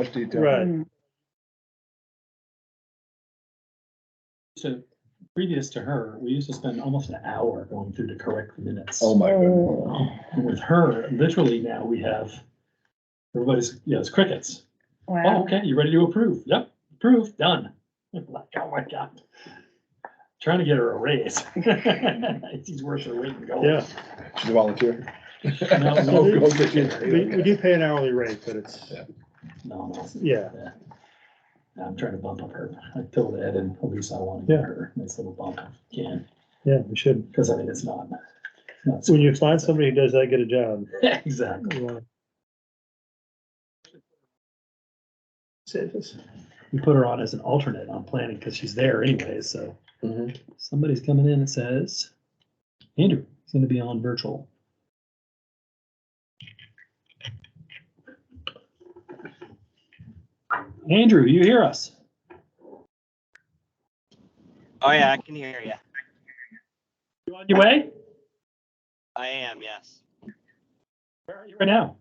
much detail. Right. So previous to her, we used to spend almost an hour going through the correct minutes. Oh my goodness. And with her, literally now we have, everybody's, it's crickets. Oh, Wow. okay, you ready to approve? Yep, approved, done. Like, oh my God. Trying to get her a raise. It's worth her weight in gold. Yeah. She's a volunteer. No, Oh, go get you. We do pay an hourly rate, but it's, No. yeah. I'm trying to bump up her. I told Ed and Elisa I want to give her a nice little bump if you can, Yeah, we should. because I mean, it's not. When you find somebody who does that, get a job. Exactly. You wanna- Save us. We put her on as an alternate on planning because she's there anyway, so Mhm. somebody's coming in and says, Andrew, he's gonna be on virtual. Andrew, you hear us? Oh yeah, I can hear you. You on your way? I am, yes. Where are you right now?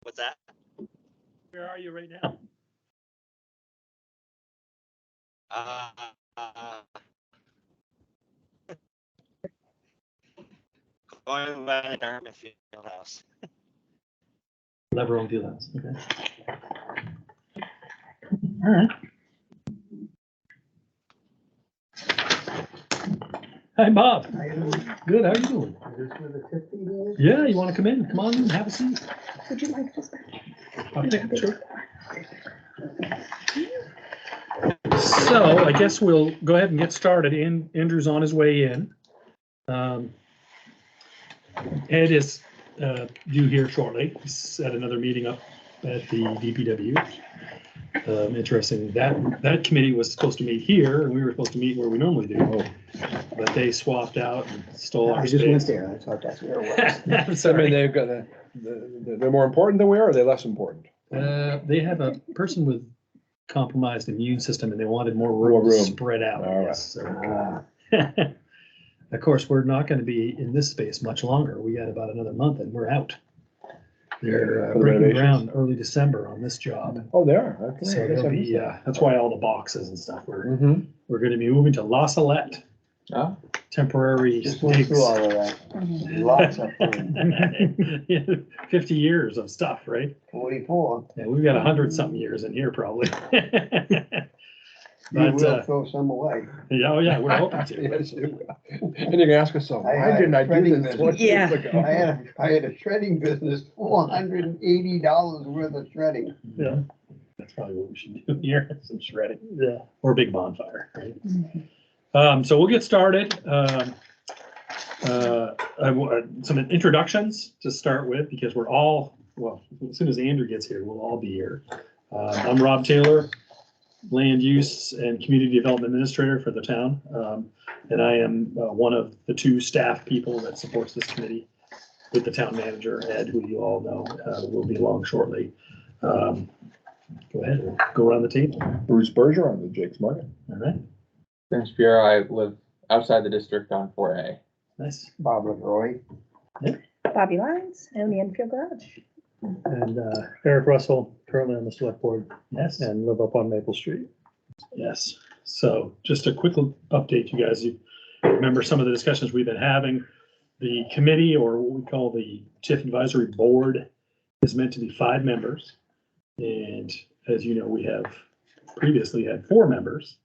What's that? Where are you right now? Going by the Dartmouth Field House. Lever on Fieldhouse, okay. All right. Hi, Bob. Good, how you doing? Yeah, you want to come in? Come on in, have a seat. Would you like this? Okay, sure. So I guess we'll go ahead and get started. Andrew's on his way in. Ed is due here shortly. He's at another meeting up at the DPW. Interesting, that committee was supposed to meet here, and we were supposed to meet where we normally do, but they swapped out and stole our I just went space. there, I thought that's where it was. I'm I mean, sorry. they've got they're more important than we are, or are they less important? They have a person with compromised immune system, and they wanted more room to room. spread out. All right. Yes, so. Ah, Of course, we're not going to be in this space much longer. We got about another month and we're out. They're For the breaking renovations. ground early December on this job. Oh, they are. Okay. So I guess there'll I be, missed that. that's why all the boxes and stuff, Mhm. we're going to be moving to La Salette, Ah, temporary just went digs. through all of that, lots of food, 50 years of stuff, right? 44. Yeah, we've got 100-something years in here probably. You But, will throw some away. yeah, oh yeah, we're hoping to. yes, you will. And you can ask yourself, I why had didn't I a do shredding this business. 20 years Yeah. ago? I had a shredding business, $480 worth of shredding. Yeah, that's probably what we should do here, some shredding. Yeah. Or a big bonfire, right? So we'll get started. Some introductions to start with, because we're all, well, as soon as Andrew gets here, we'll all be here. I'm Rob Taylor, Land Use and Community Development Administrator for the town. And I am one of the two staff people that supports this committee with the town manager, Ed, who you all know will be along shortly. Go ahead, we'll go around the table. Bruce Bergeron with Jake's Market. All right, Vince Bureau, I live outside the district on 4A. nice. Bob LaRoy. Bobby Lyons, and the Enfield Garage. And Eric Russell, currently on the select board Yes. and live up on Maple Street. Yes. So just a quick update, you guys. You remember some of the discussions we've been having. The committee, or what we call the TIF Advisory Board, is meant to be 5 members. And as you know, we have previously had 4 members.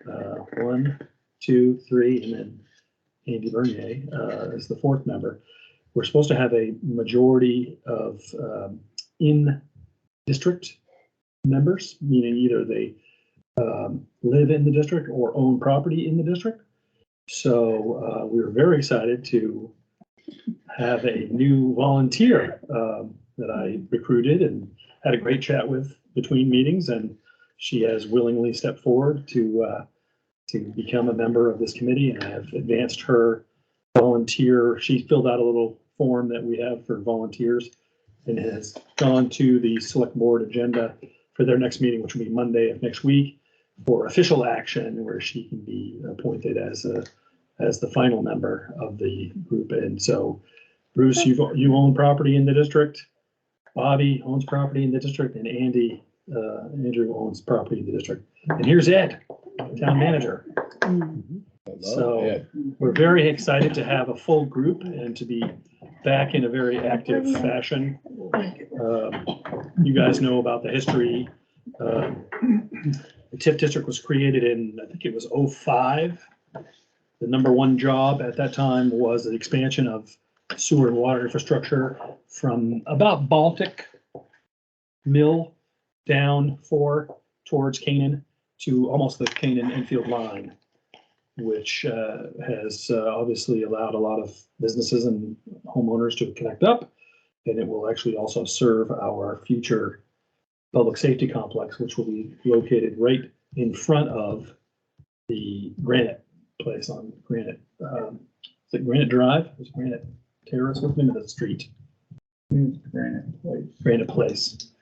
1, 2, 3, and then Andy Bernier is the 4th member. We're supposed to have a majority of in-district members, meaning either they live in the district or own property in the district. So we were very excited to have a new volunteer that I recruited and had a great chat with between meetings, and she has willingly stepped forward to become a member of this committee, and I have advanced her volunteer. She filled out a little form that we have for volunteers and has gone to the select board agenda for their next meeting, which will be Monday of next week, for official action where she can be appointed as the final member of the group. And so, Bruce, you own property in the district. Bobby owns property in the district, and Andrew owns property in the district. And here's Ed, town manager. So Yeah. we're very excited to have a full group and to be back in a very active fashion. You guys know about the history. The TIF district was created in, I think it was '05. The number one job at that time was the expansion of sewer and water infrastructure from about Baltic Mill down towards Canaan to almost the Canaan Enfield line, which has obviously allowed a lot of businesses and homeowners to connect up. And it will actually also serve our future public safety complex, which will be located right in front of the Granite place on Granite. Is it Granite Drive? Is it Granite Terrace? What's the name of the street? Granite Place.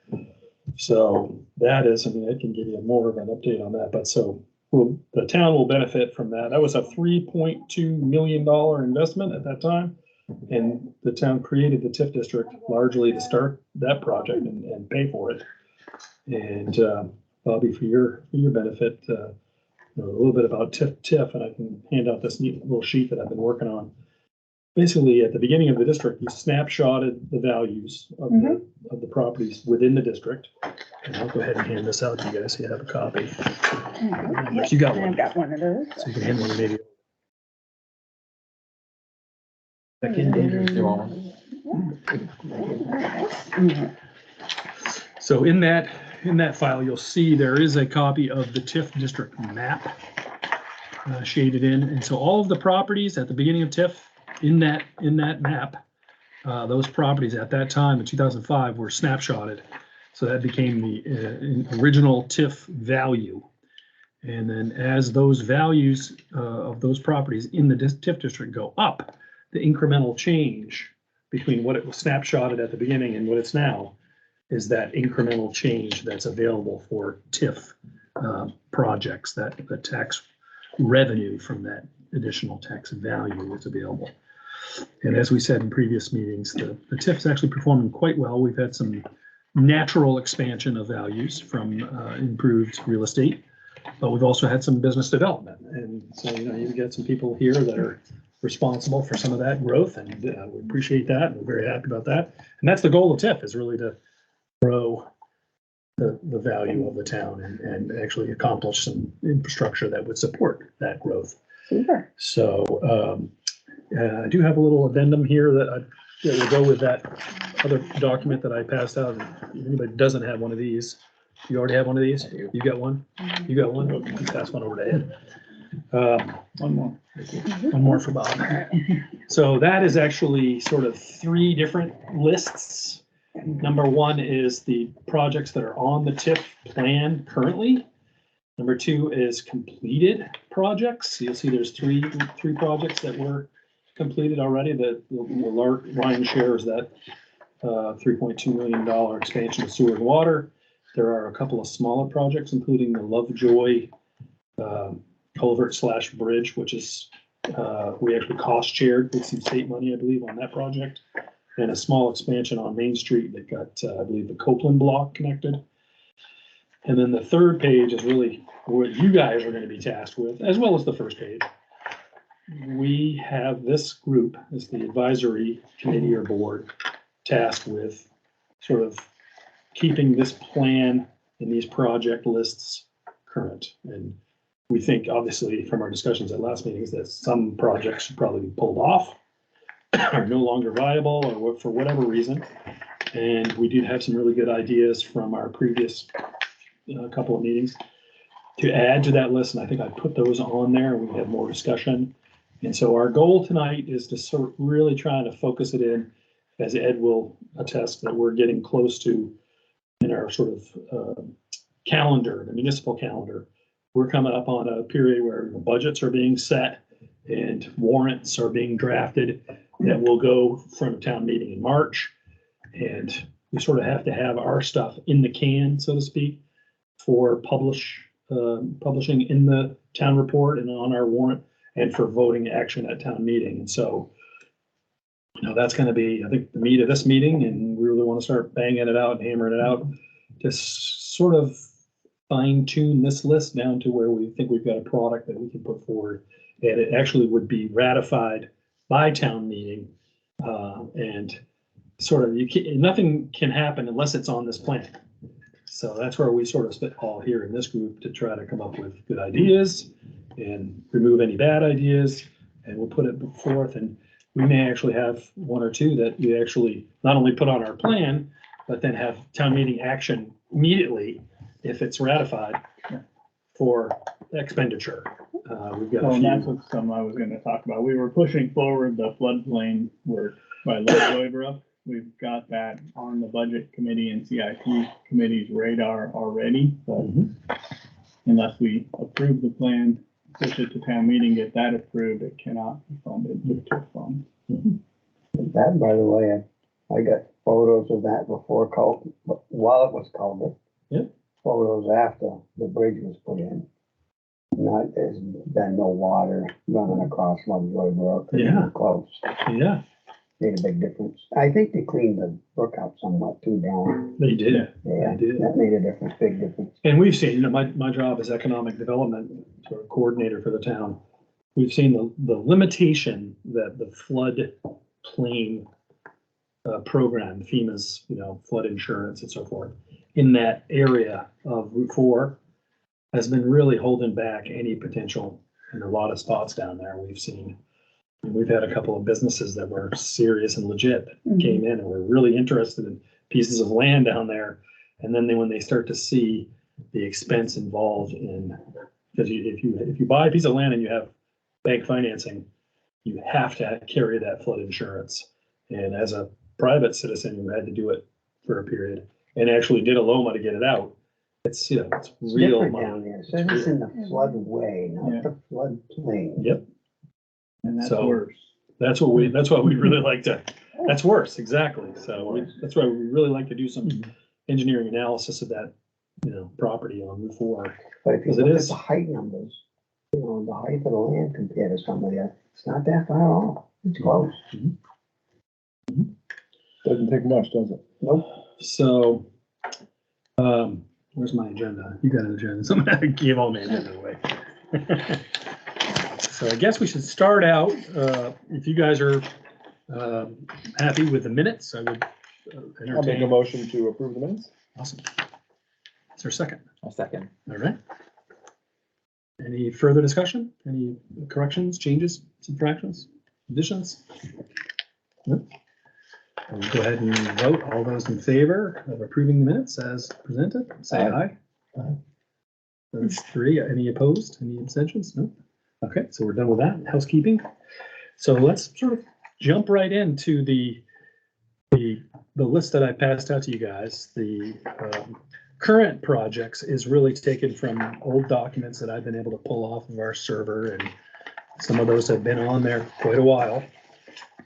So that is, I mean, I can give you more of an update on that, but so the town will benefit from that. That was a $3.2 million investment at that time. And the town created the TIF district largely to start that project and pay for it. And Bobby, for your benefit, a little bit about TIF, and I can hand out this neat little sheet that I've been working on. Basically, at the beginning of the district, you snapshotted the values of the properties within the district. And I'll go ahead and hand this out to you guys so you have a copy. You got one. I've got one of those. So you can hand one maybe. Back Do in. you want one? So in that file, you'll see there is a copy of the TIF district map shaded in. And so all of the properties at the beginning of TIF in that map, those properties at that time in 2005 were snapshotted. So that became the original TIF value. And then as those values of those properties in the TIF district go up, the incremental change between what it was snapshotted at the beginning and what it's now is that incremental change that's available for TIF projects, that the tax revenue from that additional tax value is available. And as we said in previous meetings, the TIF is actually performing quite well. We've had some natural expansion of values from improved real estate, but we've also had some business development. And so, you get some people here that are responsible for some of that growth, and we appreciate that. And we're very happy about that. And that's the goal of TIF, is really to grow the value of the town and actually accomplish some infrastructure that would support that growth. Super. So I do have a little addendum here that will go with that other document that I passed out. If anybody doesn't have one of these, you already have one of these? You got one? You got one? Okay, pass one over to Ed. One more. One more for Bob. So that is actually sort of three different lists. Number one is the projects that are on the TIF plan currently. Number two is completed projects. You'll see there's three projects that were completed already. The lion's share is that $3.2 million expansion of sewer and water. There are a couple of smaller projects, including the Lovejoy culvert / bridge, which is we actually cost shared with some state money, I believe, on that project. And a small expansion on Main Street that got, I believe, the Copeland block connected. And then the third page is really what you guys are going to be tasked with, as well as the first page. We have this group as the advisory committee or board tasked with sort of keeping this plan and these project lists current. And we think, obviously, from our discussions at last meetings, that some projects should probably be pulled off, are no longer viable, or for whatever reason. And we did have some really good ideas from our previous couple of meetings to add to that list. And I think I put those on there and we have more discussion. And so our goal tonight is to sort of really try to focus it in, as Ed will attest, that we're getting close to in our sort of calendar, the municipal calendar. We're coming up on a period where the budgets are being set and warrants are being drafted that will go from a town meeting in March. And we sort of have to have our stuff in the can, so to speak, for publishing in the town report and on our warrant and for voting action at town meeting. And so, that's going to be, I think, the meat of this meeting, and we really want to start banging it out and hammering it out to sort of fine tune this list down to where we think we've got a product that we can put forward. And it actually would be ratified by town meeting. And sort of, nothing can happen unless it's on this plan. So that's where we sort of spit all here in this group to try to come up with good ideas and remove any bad ideas. And we'll put it forth, and we may actually have one or two that we actually not only put on our plan, but then have town meeting action immediately if it's ratified for expenditure. We've got Well, a and that's few. what some I was gonna talk about. We were pushing forward the floodplain work by Lloyd. We've got that on the budget committee and CIP committee's radar already, but unless we approve the plan, push it to town meeting, get that approved, it cannot be funded with TIF funds. That, by the way, I got photos of that before while it was culvert. Yep. Photos after the bridge was put in. There's been no water running across Lovejoy Brook. Yeah. Close. Yeah, Made a big difference. I think they cleaned the brook out somewhat too down. they did. Yeah, They did. that made a difference, big difference. And we've seen, my job as economic development sort of coordinator for the town. We've seen the limitation that the flood plain program, FEMA's, flood insurance and so forth, in that area of Route 4 has been really holding back any potential in a lot of spots down there. We've seen, we've had a couple of businesses that were serious and legit that came in and were really interested in pieces of land down there. And then when they start to see the expense involved in, because if you buy a piece of land and you have bank financing, you have to carry that flood insurance. And as a private citizen who had to do it for a period and actually did a LOMA to get it out, it's real Different money. down there. So it's in the floodway, Yeah. not the floodplain. Yep. And that's So- worse. That's why we really like to, that's worse, exactly. So that's why we really like to do some engineering analysis of that, property on Route 4. But if you Because it look at is. the height numbers, the height of the land compared to some of the, it's not that far off. It's close. Doesn't take much, does it? Nope. So, where's my agenda? You got an agenda. Somebody gave all my agenda away. So I guess we should start out, if you guys are happy with the minutes, I would I'll make a entertain. motion to approve the minutes. Awesome. Is there a second? I'll second. All right. Any further discussion? Any corrections, changes, subtractions, additions? No? We'll go ahead and vote. All those in favor of approving the minutes as presented, say aye. That's 3. Any opposed? Any abstentions? No? Okay, so we're done with that. Housekeeping. So let's sort of jump right into the list that I passed out to you guys. The current projects is really taken from old documents that I've been able to pull off of our server, and some of those have been on there quite a while.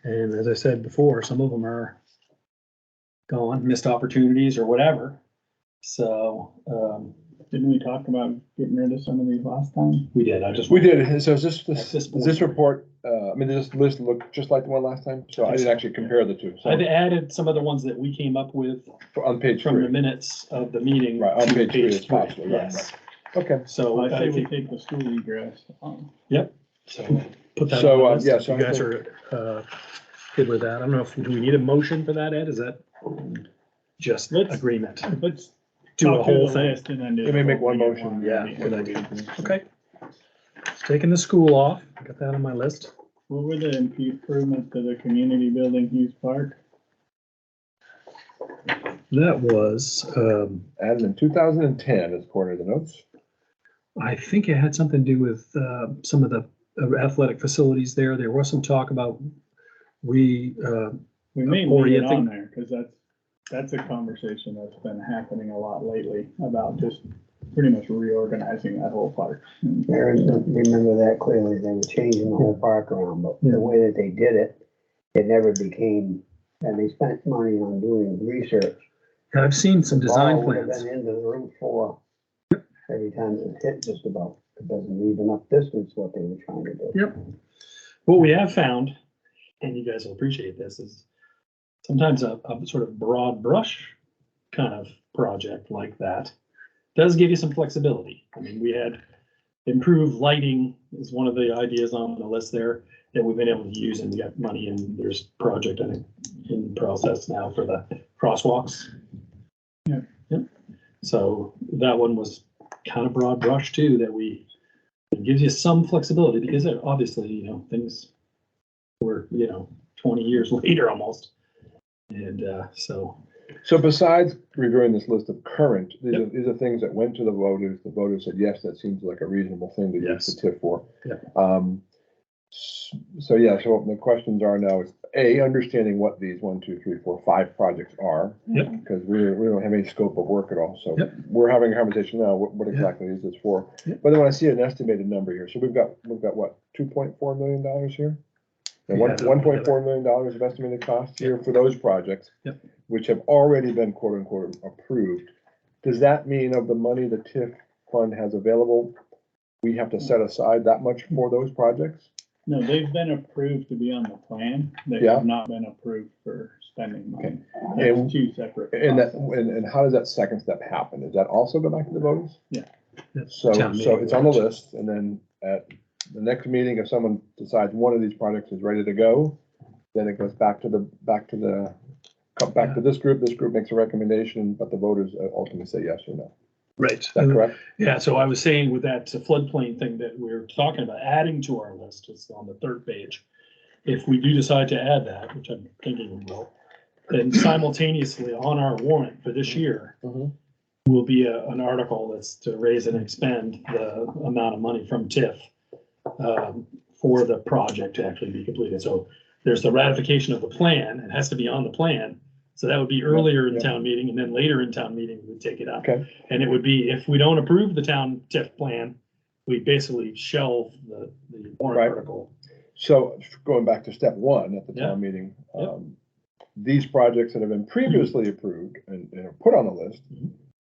And as I said before, some of them are gone, missed opportunities or whatever. So Didn't we talk about getting rid of some of these last time? we did. We did. So is At this does point. this report, this list look just like the one last time? So I didn't actually compare the two. So I've added some of the ones that we came up with on page from the 3. minutes of the meeting. Right, on to page 3 is possible. Right, Yes. Okay. So I say I we think, take the school egress. so put that So, on the list. yeah, If so you I guys are good with that. I don't know if, do we need a motion for that, Ed? Is that just Let's- agreement? Let's Do a talk through whole the thing. list and then do. Let me the make whole one thing at motion. once. Yeah, Maybe. good idea. Okay. Taking the school off, got that on my list. What were the improvements to the community building, Hughes Park? That was, And in 2010, as according to the notes. I think it had something to do with some of the athletic facilities there. There was some talk about We may Or leave you it think- on there, cause that's a conversation that's been happening a lot lately about just pretty much reorganizing that whole park. Remember that clearly. They were changing the whole park around, but Yeah. the way that they did it, it never became, and they spent money on doing research. I've seen some design Ball would have plans. been into the Route 4 every time it hit just about. It doesn't leave enough distance what they were trying to do. Yep. What we have found, and you guys will appreciate this, is sometimes a sort of broad brush kind of project like that does give you some flexibility. I mean, we had improved lighting is one of the ideas on the list there that we've been able to use, and we got money, and there's project, I think, in process now for the crosswalks. Yeah. Yep. So that one was kind of broad brush too, that it gives you some flexibility, because obviously, you know, things were, you know, 20 years later almost. And So besides reviewing this list of current, these are things that went to the voters said, yes, that seems like a reasonable thing to use the TIF for. So the questions are now is A, understanding what these 1, 2, 3, 4, 5 projects are. Because we don't have any scope of work at all, so we're having a conversation now, what exactly is this for? But then when I see an estimated number here, so we've got what, $2.4 million here? And $1.4 million of estimated costs here for those projects, which have already been quote unquote approved. Does that mean of the money the TIF fund has available, we have to set aside that much for those projects? No, they've been approved to be on the plan. They have not been approved for spending money. That's two separate. And how does that second step happen? Does that also go back to the voters? Yeah. So it's on the list, and then at the next meeting, if someone decides one of these projects is ready to go, then it goes back to this group. This group makes a recommendation, but the voters ultimately say yes or no. Right. Is that correct? Yeah, so I was saying with that floodplain thing that we were talking about, adding to our list, it's on the 3rd page. If we do decide to add that, which I'm thinking we will, then simultaneously on our warrant for this year will be an article that's to raise and expend the amount of money from TIF for the project to actually be completed. So there's the ratification of the plan. It has to be on the plan. So that would be earlier in town meeting, and then later in town meeting, we would take it up. Okay. And it would be, if we don't approve the town TIF plan, we basically shelve the warrant article. So going back to step 1 at the town meeting, these projects that have been previously approved and are put on the list,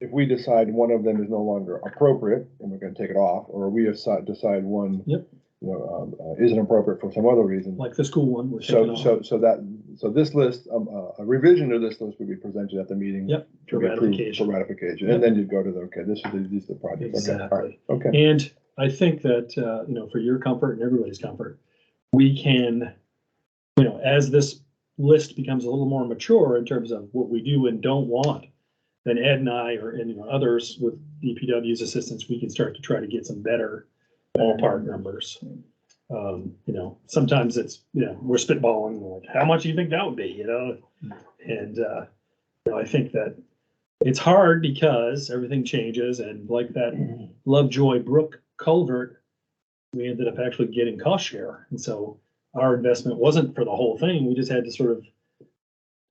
if we decide one of them is no longer appropriate and we're going to take it off, or we decide one isn't appropriate for some other reason, like the school one, we're taking off. So this list, a revision of this list would be presented at the meeting. For ratification. And then you'd go to these are the projects. Exactly. Okay. And I think that, for your comfort and everybody's comfort, we can, as this list becomes a little more mature in terms of what we do and don't want, then Ed and I, or others with DPW's assistance, we can start to try to get some better ballpark numbers. Sometimes it's, we're spitballing, like, how much do you think that would be, And, I think that it's hard because everything changes, and like that Lovejoy Brook culvert, we ended up actually getting cost share. And so our investment wasn't for the whole thing. We just had to sort of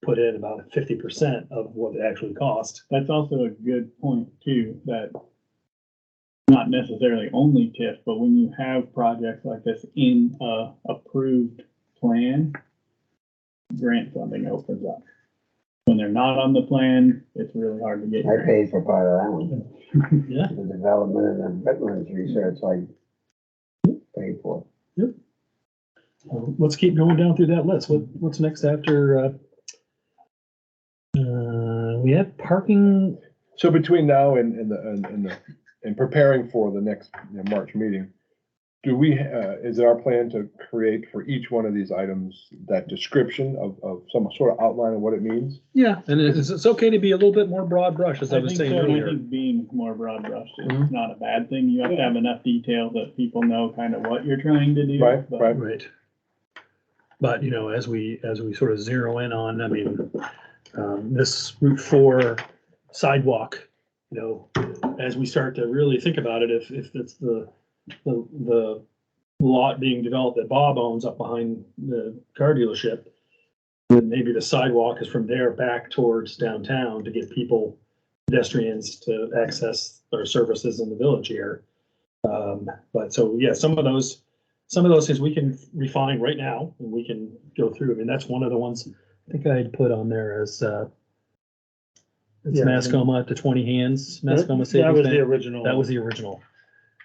put in about 50% of what it actually cost. That's also a good point too, that not necessarily only TIF, but when you have projects like this in a approved plan, grant funding opens up. When they're not on the plan, it's really hard to get. I paid for part of that one. Yeah. The development and the veterans research, I paid for. Let's keep going down through that list. What's next after? We have parking. So between now and preparing for the next March meeting, do we, is it our plan to create for each one of these items that description of some sort of outline of what it means? Yeah, and it's okay to be a little bit more broad brush, as I was saying earlier. I think being more broad brushed is not a bad thing. You have to have enough detail that people know kind of what you're trying to do. Right. But as we sort of zero in on, this Route 4 sidewalk, as we start to really think about it, if it's the lot being developed that Bob owns up behind the car dealership, then maybe the sidewalk is from there back towards downtown to get pedestrians to access our services in the village here. But so, yeah, some of those things we can refine right now, and we can go through. That's one of the ones I think I had put on there as Mascoma to 20 hands. Mascoma Savings That was Bank. the original. That was the original.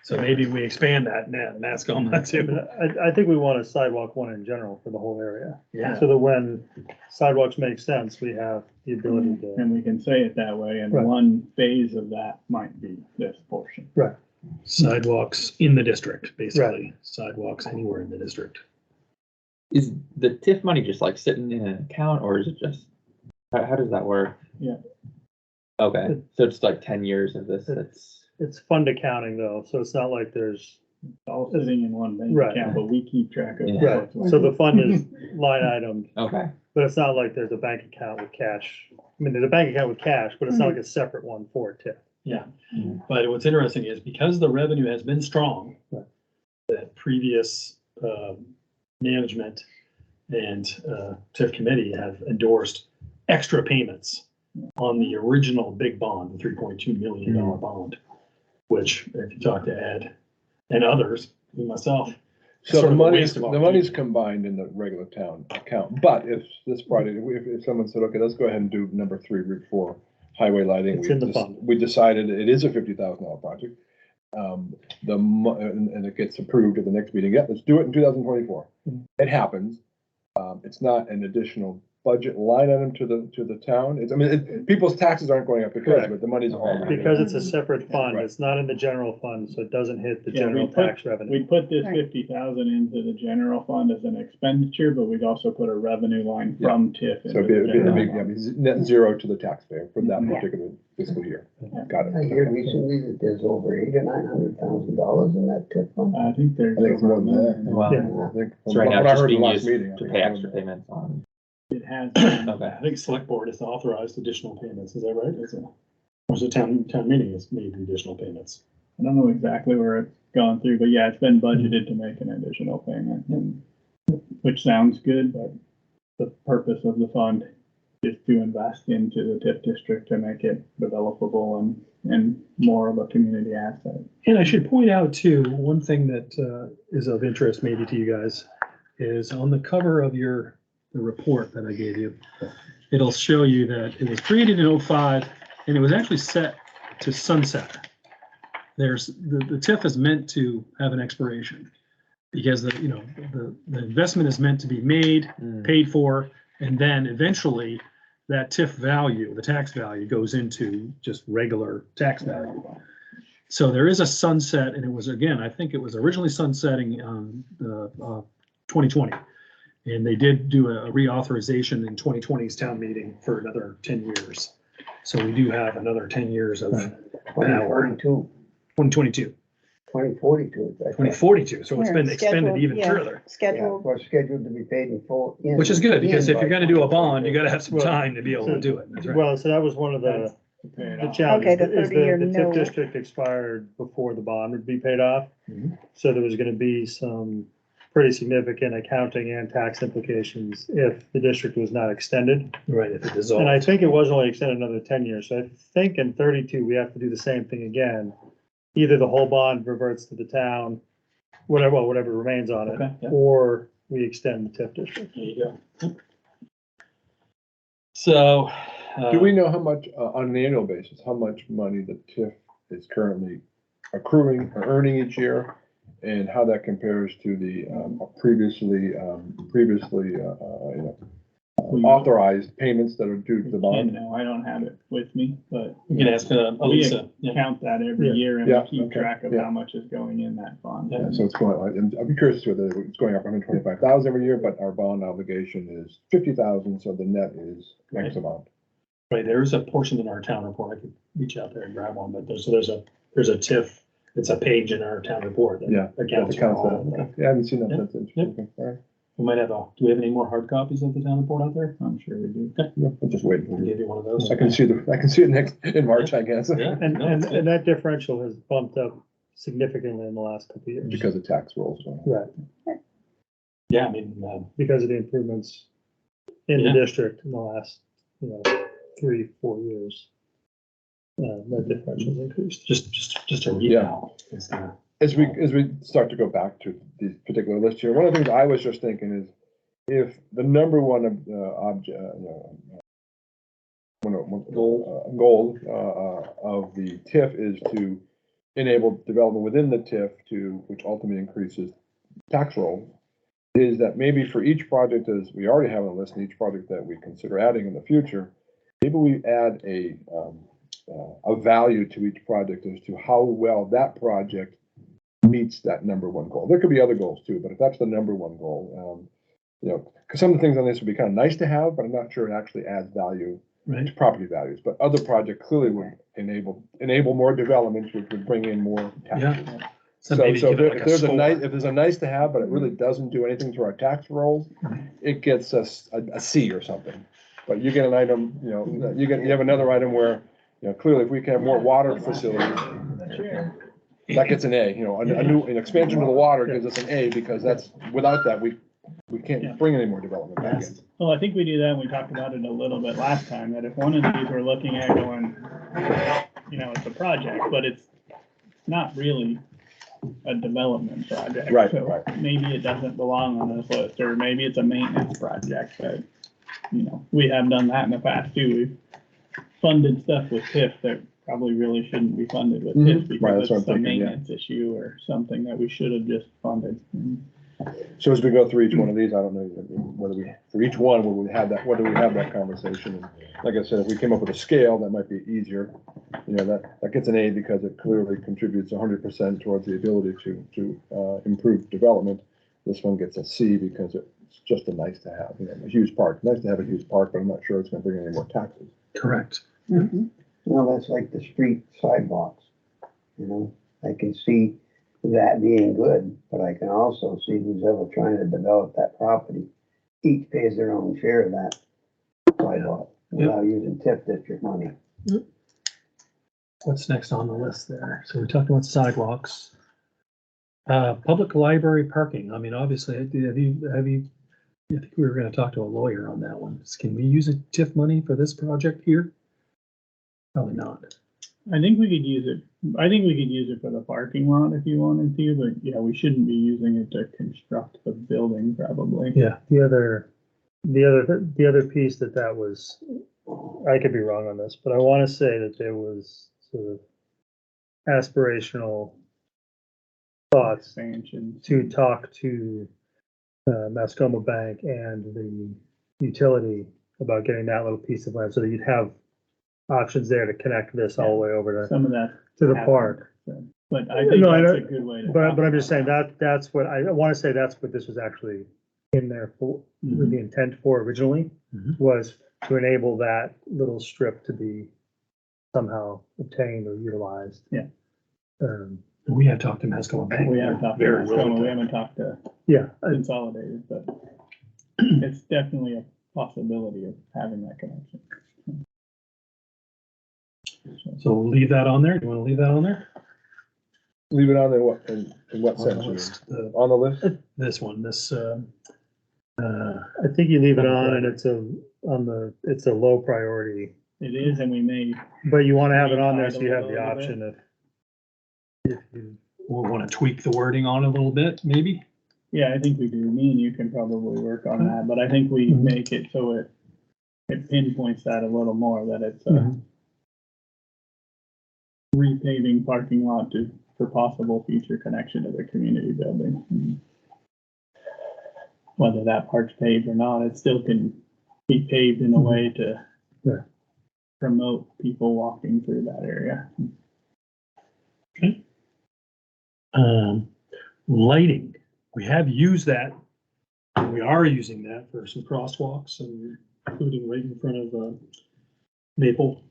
So maybe we expand that net, and that's going on too. But I think we want a sidewalk one in general for the whole area. Yeah. So that when sidewalks make sense, we have the ability to. And we can say it that way, and Right. one phase of that might be this portion. Sidewalks in the district, basically. Sidewalks anywhere in the district. Is the TIF money just like sitting in an account, or is it just, how does that work? Yeah. Okay, so it's like 10 years of this, that's, It's fund accounting though, so it's not like there's, It's all sitting in one bank Right. account, but we keep track of. Yeah. what's so the fund is line item, okay. but it's not like there's a bank account with cash. I mean, there's a bank account with cash, but it's not like a separate one for TIF. Yeah, but what's interesting is because the revenue has been strong, Right. that previous management and TIF committee have endorsed extra payments on the original big bond, the $3.2 million bond, which if you talk to Ed and others, and myself. So sort the of a money, waste of the opportunity. money's combined in the regular town account, but if this project, if someone said, okay, let's go ahead and do number 3, Route 4 highway lighting. It's in the fund. We decided it is a $50,000 project. And it gets approved at the next meeting. Yeah, let's do it in 2024. It happens. It's not an additional budget line item to the town. It's, I mean, people's taxes aren't going up because of it. The money's already. Because it's a separate fund, Right. it's not in the general fund, so it doesn't hit the Yeah, general we put- tax revenue. We put this Right. 50,000 into the general fund as an expenditure, but we'd also put a revenue line Yeah. from TIF. So into it'd the be, general yeah, fund. it'd be net zero to the taxpayer for that Yeah. particular fiscal year. Got I it. heard recently that there's over $800,000 or $900,000 in that TIF fund. I think there's. I think it's more than that. Wow. I think, So right now when it's I just heard the being last used meeting. I to think pay it was extra more. payments on, It has. been. okay. I think select board has authorized additional payments, is that right? Or is it town meeting has made the additional payments? I don't know exactly where it's gone through, but yeah, it's been budgeted to make an additional payment, and, which sounds good, but the purpose of the fund is to invest into the TIF district to make it developable and more of a community asset. And I should point out too, one thing that is of interest maybe to you guys is on the cover of the report that I gave you. It'll show you that it was created in '05 and it was actually set to sunset. There's, the TIF is meant to have an expiration because the investment is meant to be made, paid for, and then eventually that TIF value, the tax value, goes into just regular tax value. So there is a sunset, and it was, again, I think it was originally sunsetting 2020. And they did do a reauthorization in 2020's town meeting for another 10 years. So we do have another 10 years of power. 2022, 2042. 2042, so it's Yeah, been extended scheduled, even yeah. further. Yeah, Scheduled, we're scheduled to be paid in full. Which is good, because if you're gonna do a bond, you got gotta have some time to be able to do it. That's right. Well, so that was one of the To pay it the off. challenges. Okay, the is 30-year the TIF no. district expired before the bond would be paid off. Mhm. So there was gonna be some pretty significant accounting and tax implications if the district was not extended. Right, if it And I dissolves. think it was only extended another 10 years. So I think in 32, we have to do the same thing again. Either the whole bond reverts to the town, whatever remains on Okay, it, yeah. or we extend the TIF district. There you go. So. Do we know how much, on an annual basis, how much money the TIF is currently accruing or earning each year? And how that compares to the previously authorized payments that are due to the And bond? no, I don't have it with me, but You can ask Elisa. we count that every Yeah. year and Yeah, we keep okay, track of yeah. how much is going in that fund. Yeah. Yeah, so it's going, and I'd be curious whether it's going up 125,000 every year, but our bond obligation is 50,000, so the net is X amount. Right, there is a portion in our town report, I could reach out there and grab one, but there's a TIF, it's a page in our town report that Yeah. accounts for Accounts all that. of that. Okay. Yeah, I haven't seen that. Yeah. That's interesting. All right. We might have do we have any more hard copies of the town report out there? I'm sure we do. Yeah, I'm just waiting. I'll give you one of those. I can see it next, in March, I guess. Yeah. And, No, and, it's good. and that differential has bumped up significantly in the last couple of years. Because of tax rolls. Right, Yeah, I mean, because of the improvements in the Yeah. district in the last, 3-4 years. That differential's increased. just a reval. It's not- As we start to go back to the particular list here, one of the things I was just thinking is if the number one goal of the TIF is to enable development within the TIF which ultimately increases tax rolls, is that maybe for each project, as we already have on the list, and each project that we consider adding in the future, maybe we add a value to each project as to how well that project meets that number one goal. There could be other goals too, but if that's the number one goal, because some of the things on this would be kind of nice to have, but I'm not sure it actually adds value to property values. But other projects clearly would enable more development, which would bring in more taxes. So maybe give it like if a there's score. if there's a nice to have, but it really doesn't do anything to our tax rolls, it gets us a C or something. But you get an item, you have another item where, clearly if we can have more water facilities, that gets an A. An expansion of the water gives us an A, because without that, we can't bring any more development back in. Well, I think we do that, and we talked about it a little bit last time, that if one of these we're looking at going, it's a project, but it's not really a development project. Right, So right. maybe it doesn't belong on this list, or maybe it's a maintenance project, but, we have done that in the past too. We've funded stuff with TIF that probably really shouldn't be funded with TIF Right, because that's what I'm it's a thinking, yeah. maintenance issue or something that we should have just funded. So as we go through each one of these, I don't know whether for each one, whether we have that conversation. And like I said, if we came up with a scale, that might be easier. That gets an A because it clearly contributes 100% towards the ability to improve development. This one gets a C because it's just a nice to have, a huge park. Nice to have a huge park, but I'm not sure it's gonna bring any more taxes. Correct. Well, that's like the street sidewalks, I can see that being good, but I can also see who's ever trying to develop that property. Each pays their own share of that sidewalk without using TIF district money. What's next on the list there? So we talked about sidewalks. Public library parking. I mean, obviously, have you, I think we were gonna talk to a lawyer on that one. Can we use a TIF money for this project here? Probably not. I think we could use it. I think we could use it for the parking lot if you wanted to, but yeah, we shouldn't be using it to construct the building probably. Yeah. The other piece that was, I could be wrong on this, but I want to say that there was sort of aspirational thoughts Expansion. to talk to Mascoma Bank and the utility about getting that little piece of land so that you'd have options there to connect this all the way over to Some of that. the happened, park. so, But I think No, I that's know, a good way to. But talk I'm just about saying that's what I want to say. That's what this was actually in there for, with the intent for originally, was to enable that little strip to be somehow obtained or utilized. Yeah. We have talked to Mascoma Bank. We haven't talked to Very Mascoma, willing we to- haven't talked to Yeah. Consolidated, but it's definitely a possibility of having that connection. So we'll leave that on there. Do you want to leave that on there? Leave it on in what On the sense? you mean? list. On the list? This one, I think you leave it on and it's a low priority, It is, and we may, but you want to have it on there so you have Retitle the it a option if you, we'll want to tweak the wording on it a little bit, maybe. yeah, I think we do. Me and you can probably work on that, but I think we make it so it pinpoints that a little more, that it's a repaving parking lot for possible future connection to the community building. And whether that part's paved or not, it still can be paved in a way to promote people walking through that area. Lighting, we have used that, and we are using that for some crosswalks, and including right in front of Maple.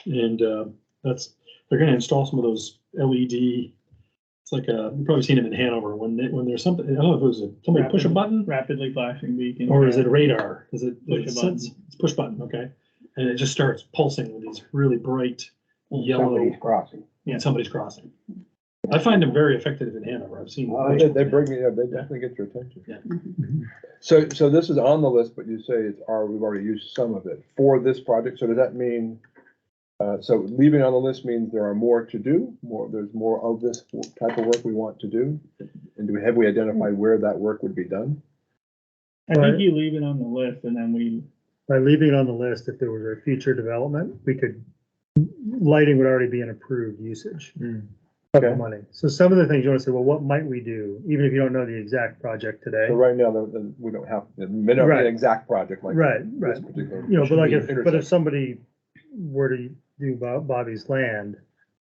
And they're gonna install some of those LED. It's like you've probably seen them in Hanover when there's something, I don't know if it was somebody push a button, Rapidly flashing beacon. or is it radar? Is it Push a button. It's push button, okay. And it just starts pulsing with these really bright yellow, Somebody's crossing. and somebody's crossing. I find them very effective in Hanover. I've seen. Oh, They bring me, they definitely get your attention. Yeah. So this is on the list, but you say we've already used some of it for this project. So does that mean, so leaving on the list means there are more to do, there's more of this type of work we want to do? And have we identified where that work would be done? I think you leave it on the list and then by leaving it on the list, if there was a future development, lighting would already be an approved usage. of the Okay. money. So some of the things you want to say, well, what might we do, even if you don't know the exact project today? So right now, we don't have, it may not be Right. an exact project like Right, this right. particular. You know, but like should be if, but if intersection. somebody were to do Bobby's land,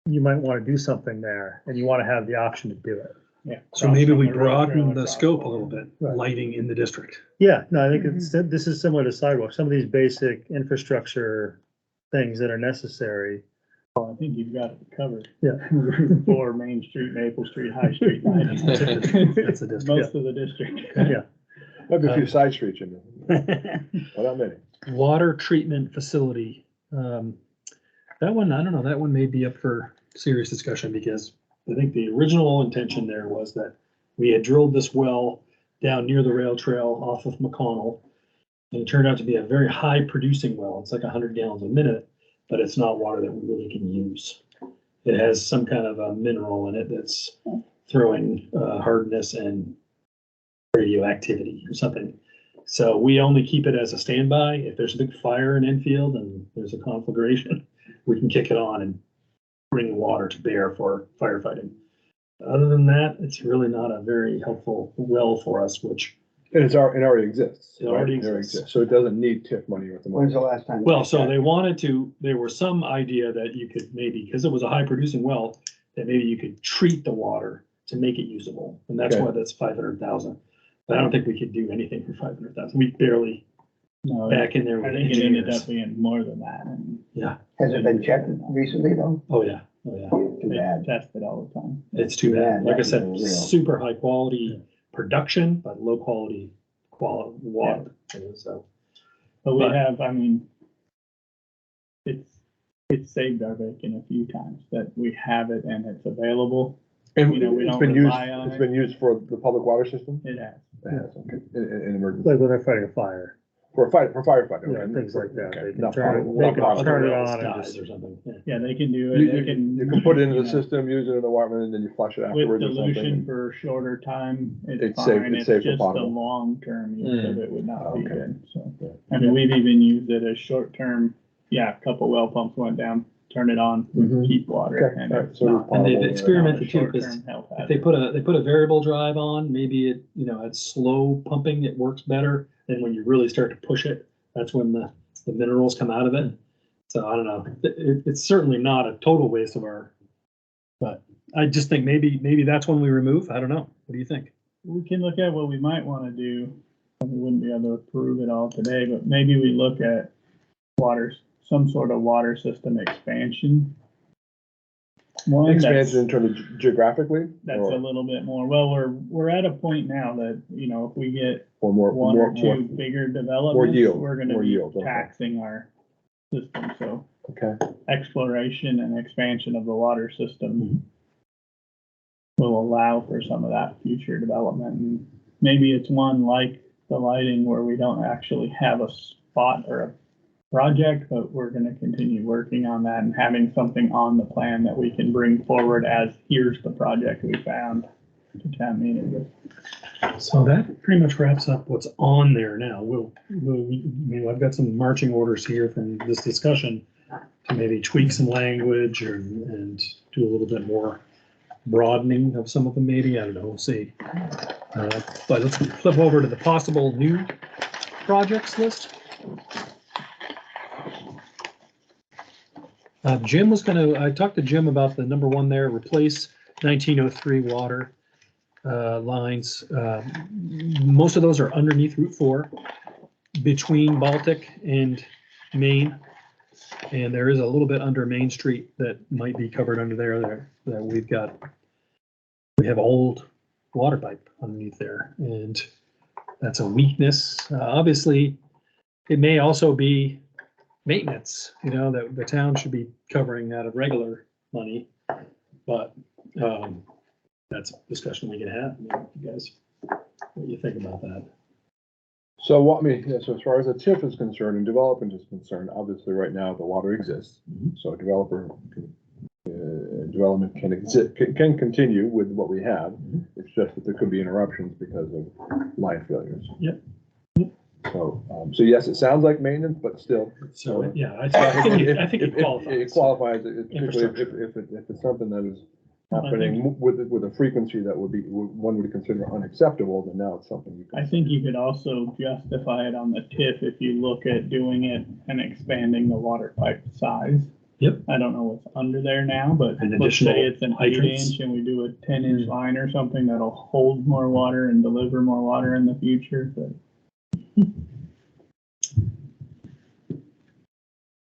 you might want to do something there and you want to have the option to do it. Yeah. So maybe we crossing the rail trail broaden the across scope a the- little bit, Right. lighting in the district. Yeah, no, I think this is similar to sidewalks, some of these basic infrastructure things that are necessary. I think you've got it covered. Yeah. Route 4, Main Street, Maple Street, High Street. That's the district. Most of the district. Yeah. Might be a few side streets in there, but not many. Water treatment facility. That one, I don't know, that one may be up for serious discussion because I think the original intention there was that we had drilled this well down near the rail trail off of McConnell. And it turned out to be a very high producing well. It's like 100 gallons a minute, but it's not water that we really can use. It has some kind of a mineral in it that's throwing hardness and radioactivity or something. So we only keep it as a standby. If there's a big fire in Enfield and there's a conflagration, we can kick it on and bring water to bear for firefighting. Other than that, it's really not a very helpful well for us, which, And it already exists. It already right? exists. So it doesn't need TIF money at the When's moment. the last time? well, so they wanted to, there was some idea that you could maybe, because it was a high producing well, that maybe you could treat the water to make it usable. And that's Okay. why that's 500,000. But I don't think we could do anything for 500,000. We barely No, back in there I with think it ended engineers. up being more than that, and Yeah. Has it been checked recently though? Oh, yeah. Oh, yeah. Too it's bad. tested all the time. It's too bad. Yeah, Like I that's said, real. super high quality production, but low quality water. So, But we But- have, I mean, it's saved our bacon a few times that we have it and it's available. And You know, we it's don't been used, rely on it's it. been used for the public water system? It has. It has, okay, in emergency, Like when they're fighting a fire, for firefighting. Yeah, okay. things like that. Okay, They can not turn it- problem, they not can problem. turn it Other on and dies just- or something. Yeah. Yeah, they can do it. You, They you, can. you can put it into you the know, system, use it in the water, and then you flush it With afterwards or dilution something. for shorter time, It's it's safe- fine. it's It's safe for just the potable. long-term use of it would not be Okay. good, so. Yeah. I mean, we've even used it as short-term, yeah, a couple well pumps went down, turn it on, Mhm. keep water. Okay, And alright, it's so not- And they've potable, experimented not a too, 'cause short-term health If they hazard. put a variable drive on, maybe it, at slow pumping, it works better. And when you really start to push it, that's when the minerals come out of it. So I don't know. It's certainly not a total waste of our, but I just think maybe that's one we remove. I don't know. What do you think? We can look at what we might wanna do. We wouldn't be able to approve it all today, but maybe we look at some sort of water system expansion. One Expansion in terms of geographically? that's or- a little bit more, well, we're at a point now that, if we get Or more, one or more, two more, bigger developments, yield, we're gonna more be yield, okay. taxing our system, so okay, exploration and expansion of the water Mm-hmm. system will allow for some of that future development, and maybe it's one like the lighting where we don't actually have a spot or a project, but we're gonna continue working on that and having something on the plan that we can bring forward as, here's the project we found to town meeting. So that pretty much wraps up what's on there now. I've got some marching orders here from this discussion to maybe tweak some language and do a little bit more broadening of some of them, maybe. I don't know, we'll see. But let's flip over to the possible new projects list. I talked to Jim about the number one there, replace 1903 water lines. Most of those are underneath Route 4, between Baltic and Main. And there is a little bit under Main Street that might be covered under there that we have old water pipe underneath there, and that's a weakness. Obviously, it may also be maintenance, that the town should be covering out of regular money, but that's a discussion we can have. You guys, what do you think about that? so so as far as the TIF is concerned and development is concerned, obviously right now the water exists. So development can continue with what we have. It's just that there could be interruptions because of line failures. Yep. So yes, it sounds like maintenance, but still. So, yeah, I think it It qualifies. qualifies, particularly Infrastructure. if it's something that is happening with a frequency that one would consider unacceptable, then now it's something you I can. think you could also justify it on the TIF if you look at doing it and expanding the water pipe size. Yep. I don't know what's under there now, but And let's say additional it's an hydrants. 8-inch and we do a 10-inch line or something that'll hold more water and deliver more water in the future, but.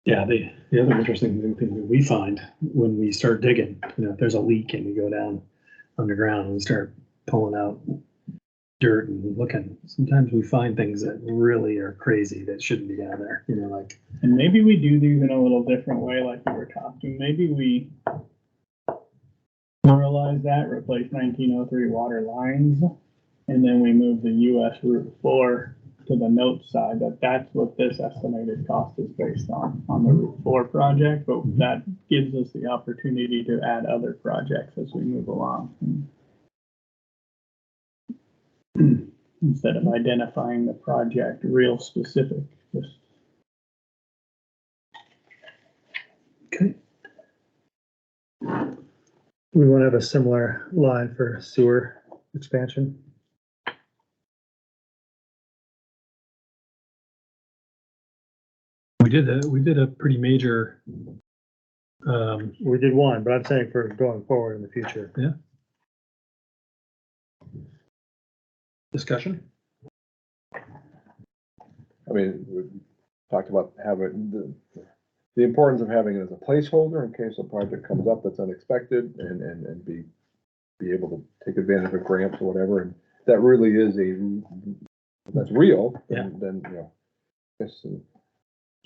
Yeah, the other interesting thing that we find when we start digging, if there's a leak and we go down underground and start pulling out dirt and looking, sometimes we find things that really are crazy that shouldn't be down there, like. And maybe we do these in a little different way, like we were talking. Maybe we pluralize that, replace 1903 water lines, and then we move the US Route 4 to the note side, that's what this estimated cost is based on the Route 4 project, but that gives us the opportunity to add other projects as we move along. Instead of identifying the project real specific, just. Okay. We want to have a similar line for sewer expansion. We did a pretty major, We did one, but I'm saying for going forward in the future. discussion. I mean, we talked about having the importance of having it as a placeholder in case a project comes up that's unexpected and be able to take advantage of grants or whatever. And that really is that's real. Then it's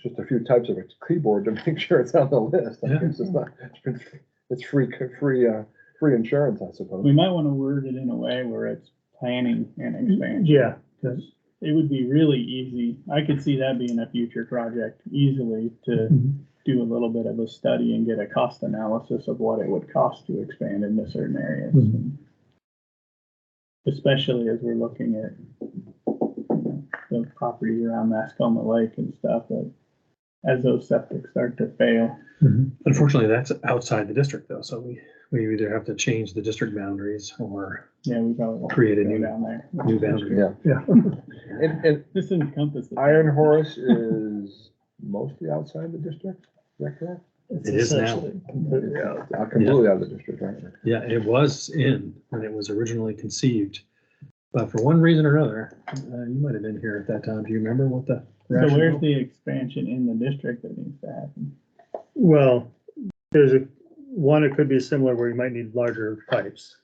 just a few types of a keyboard to make sure it's on the list. I guess it's free insurance, I suppose. We might want to word it in a way where it's planning and expansion. Yeah. Because it would be really easy. I could see that being a future project easily to do a little bit of a study and get a cost analysis of what it would cost to expand into certain areas. Especially as we're looking at the property around Mascoma Lake and stuff, that as those septics start to fail. Unfortunately, that's outside the district though, so we either have to change the district boundaries or Yeah, we probably won't create a go new down there. boundary. Yeah. And This encompasses. Iron Horse is mostly outside the district, is that correct? It is now. Completely out. Completely out of the district, right? Yeah, it was in when it was originally conceived, but for one reason or another, you might have been here at that time. Do you remember what the So rationale? where's the expansion in the district that needs to happen? Well, it could be similar where you might need larger pipes.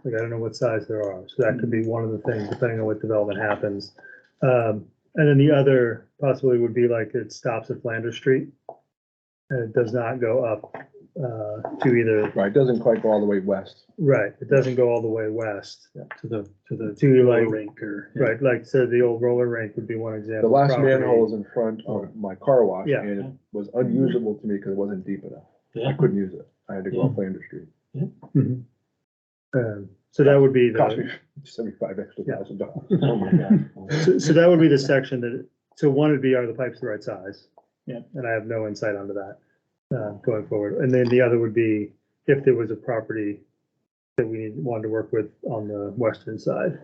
Like, I don't know what size there are, so that could be one of the things, depending on what development happens. And then the other possibility would be like it stops at Flanders Street. And it does not go up, to either, Right, it doesn't quite go all the way west. right, it doesn't go all the way west. to the To like, rink or right, like, so the old roller rink would be one The example. last Property. manhole is in front of my car wash, Yeah. and it was unusable to me because it wasn't deep enough. I Yeah. couldn't use it. I had to go up Flanders Street. Mhm. So that would be Cost me the, $75,000. Oh my God. so that would be the section that, so one would be, are the pipes the right size? Yeah. And I have no insight onto that, going forward. And then the other would be if there was a property that we wanted to work with on the western side.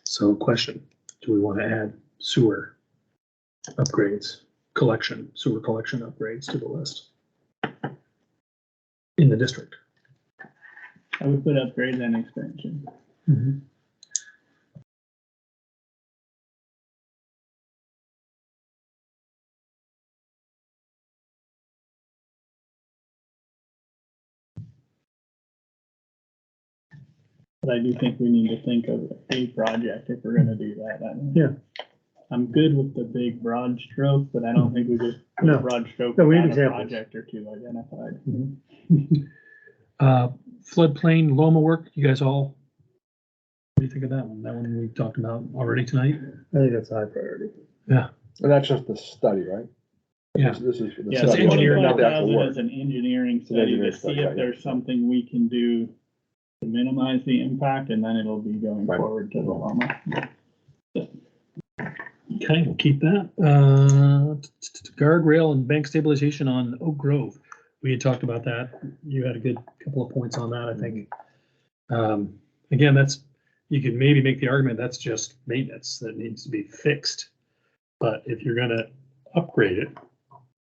So question, do we want to add sewer upgrades, sewer collection upgrades to the list? In the district? I would put upgrades and expansion. But I do think we need to think of a project if we're gonna do that. I'm good with the big broad stroke, but I don't think we just put a No. broad stroke No, we need without a examples. project or two identified. Floodplain Loma work, you guys all, what do you think of that one? That one we talked about already tonight? I think that's a high priority. And that's just the study, right? Yeah. This is for the Yeah, That's study, engineering, not the actual 25,000 work. is an engineering an study engineering to study, see right, if yeah. there's something we can do to minimize the impact, and then it'll be going Right. forward to the Loma. Okay, we'll keep that. Guardrail and bank stabilization on Oak Grove. we had talked about that. You had a good couple of points on that, I think. Again, you could maybe make the argument that's just maintenance that needs to be fixed. But if you're gonna upgrade it,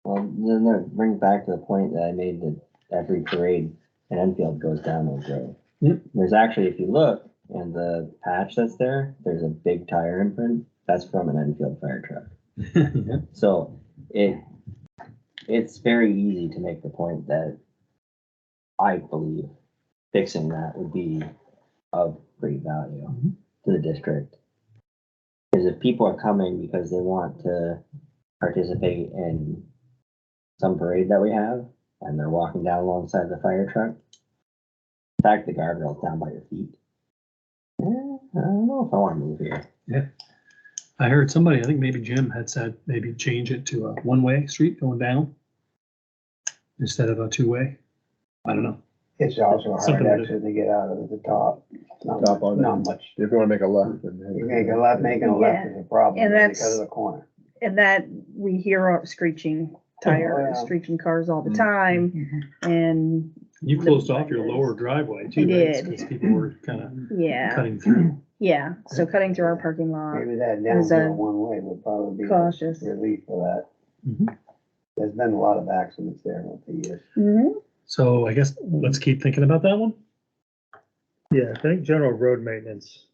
Well, then that brings back to the point that I made that every parade in Enfield goes down those roads. Yep. There's actually, if you look in the patch that's there, there's a big tire imprint. That's from an Enfield fire truck. yeah, So it's very easy to make the point that I believe fixing that would be of great value to the district. Because if people are coming because they want to participate in some parade that we have, and they're walking down alongside the fire truck, in fact, the guardrail's down by your feet. I don't know if I want to move here. yeah. I heard somebody, I think maybe Jim had said maybe change it to a one-way street going down instead of a two-way. I don't know. It's also hard Something that- actually to get out of the top. Top on Not it. much. If you wanna make a left, then. You make a left, making a left is a problem And that's- because of the corner. And that, we hear screeching tires, yeah. screeching cars all the time, and You closed off your lower driveway too, I right? did. Because people were kind of yeah, cutting through. yeah, so cutting through our parking lot, Maybe that Is that downhill one way would probably be cautious. a relief for that. Mhm. There's been a lot of accidents there over the years. Mhm. So I guess let's keep thinking about that one. Yeah, I think general road maintenance.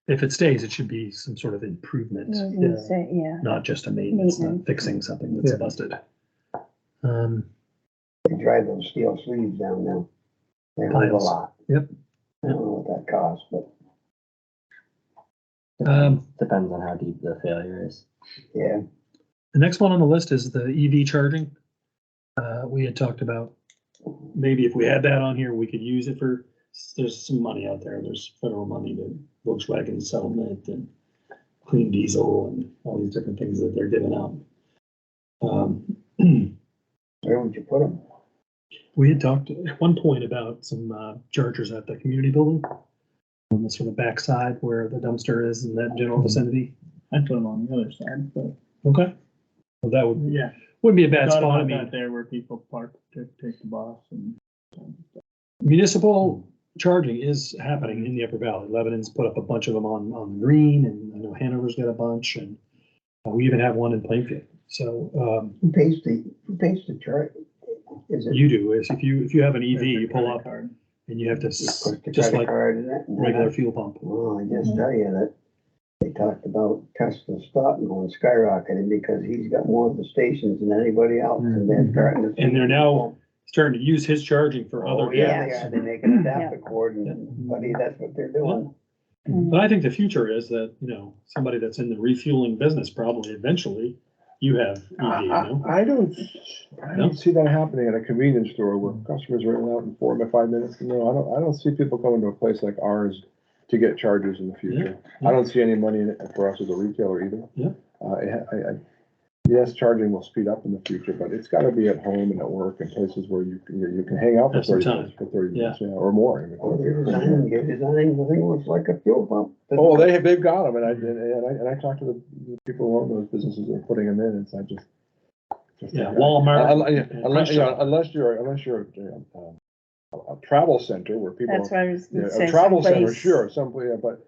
If it stays, it should be some sort of improvement, I was gonna say, yeah, not just a maintenance, not Maintenance. fixing something that's Yeah. busted. They drive those steel sleeves down now. They hold a Piles. lot. Yep. I don't know what that costs, but Depends on how deep the failure is. yeah. The next one on the list is the EV charging. We had talked about maybe if we had that on here, we could use it for, there's some money out there. There's federal money to Volkswagen settlement and clean diesel and all these different things that they're giving out. Where would you put them? We had talked at one point about some chargers at the community building on the sort of backside where the dumpster is in that general vicinity. I'd put them on the other side, but Okay. Well, that yeah. wouldn't be a bad Thought spot. I about mean, that there where people park to take the bus and. municipal charging is happening in the Upper Valley. Lebanon's put up a bunch of them on the green, and I know Hanover's got a bunch, and we even have one in Plainfield. So Who pays the charge? Is it? you do is if you have an EV, you pull up Card. and you have to Just push the just credit like card in it? and then regular fuel pump. Well, I just tell you that they talked about Tesla stock going skyrocketing because he's got more of the stations than anybody else. And they're starting to. And they're now starting to use his charging for Oh, other yeah, vehicles. they are. They make an adapter cord and, buddy, that's what they're doing. But I think the future is that, somebody that's in the refueling business, probably eventually, you have EV, no? I don't see that happening at a convenience store where customers are in and out in 4 to 5 minutes. No, I don't see people coming to a place like ours to get chargers in the future. Yeah. I don't see any money in it for us as a retailer either. Yeah. Yes, charging will speed up in the future, but it's gotta be at home and at work and places where you can hang out for Have some 30 time. minutes, yeah, or more. Even. Oh, they're designing, the thing looks like a fuel pump. Oh, they've got them, and I talked to the people who own those businesses that are putting them in, and so I just. Yeah, Walmart. Unless you're a travel center where people. that's what I was gonna Yeah, say. a travel center, someplace sure, someplace, but.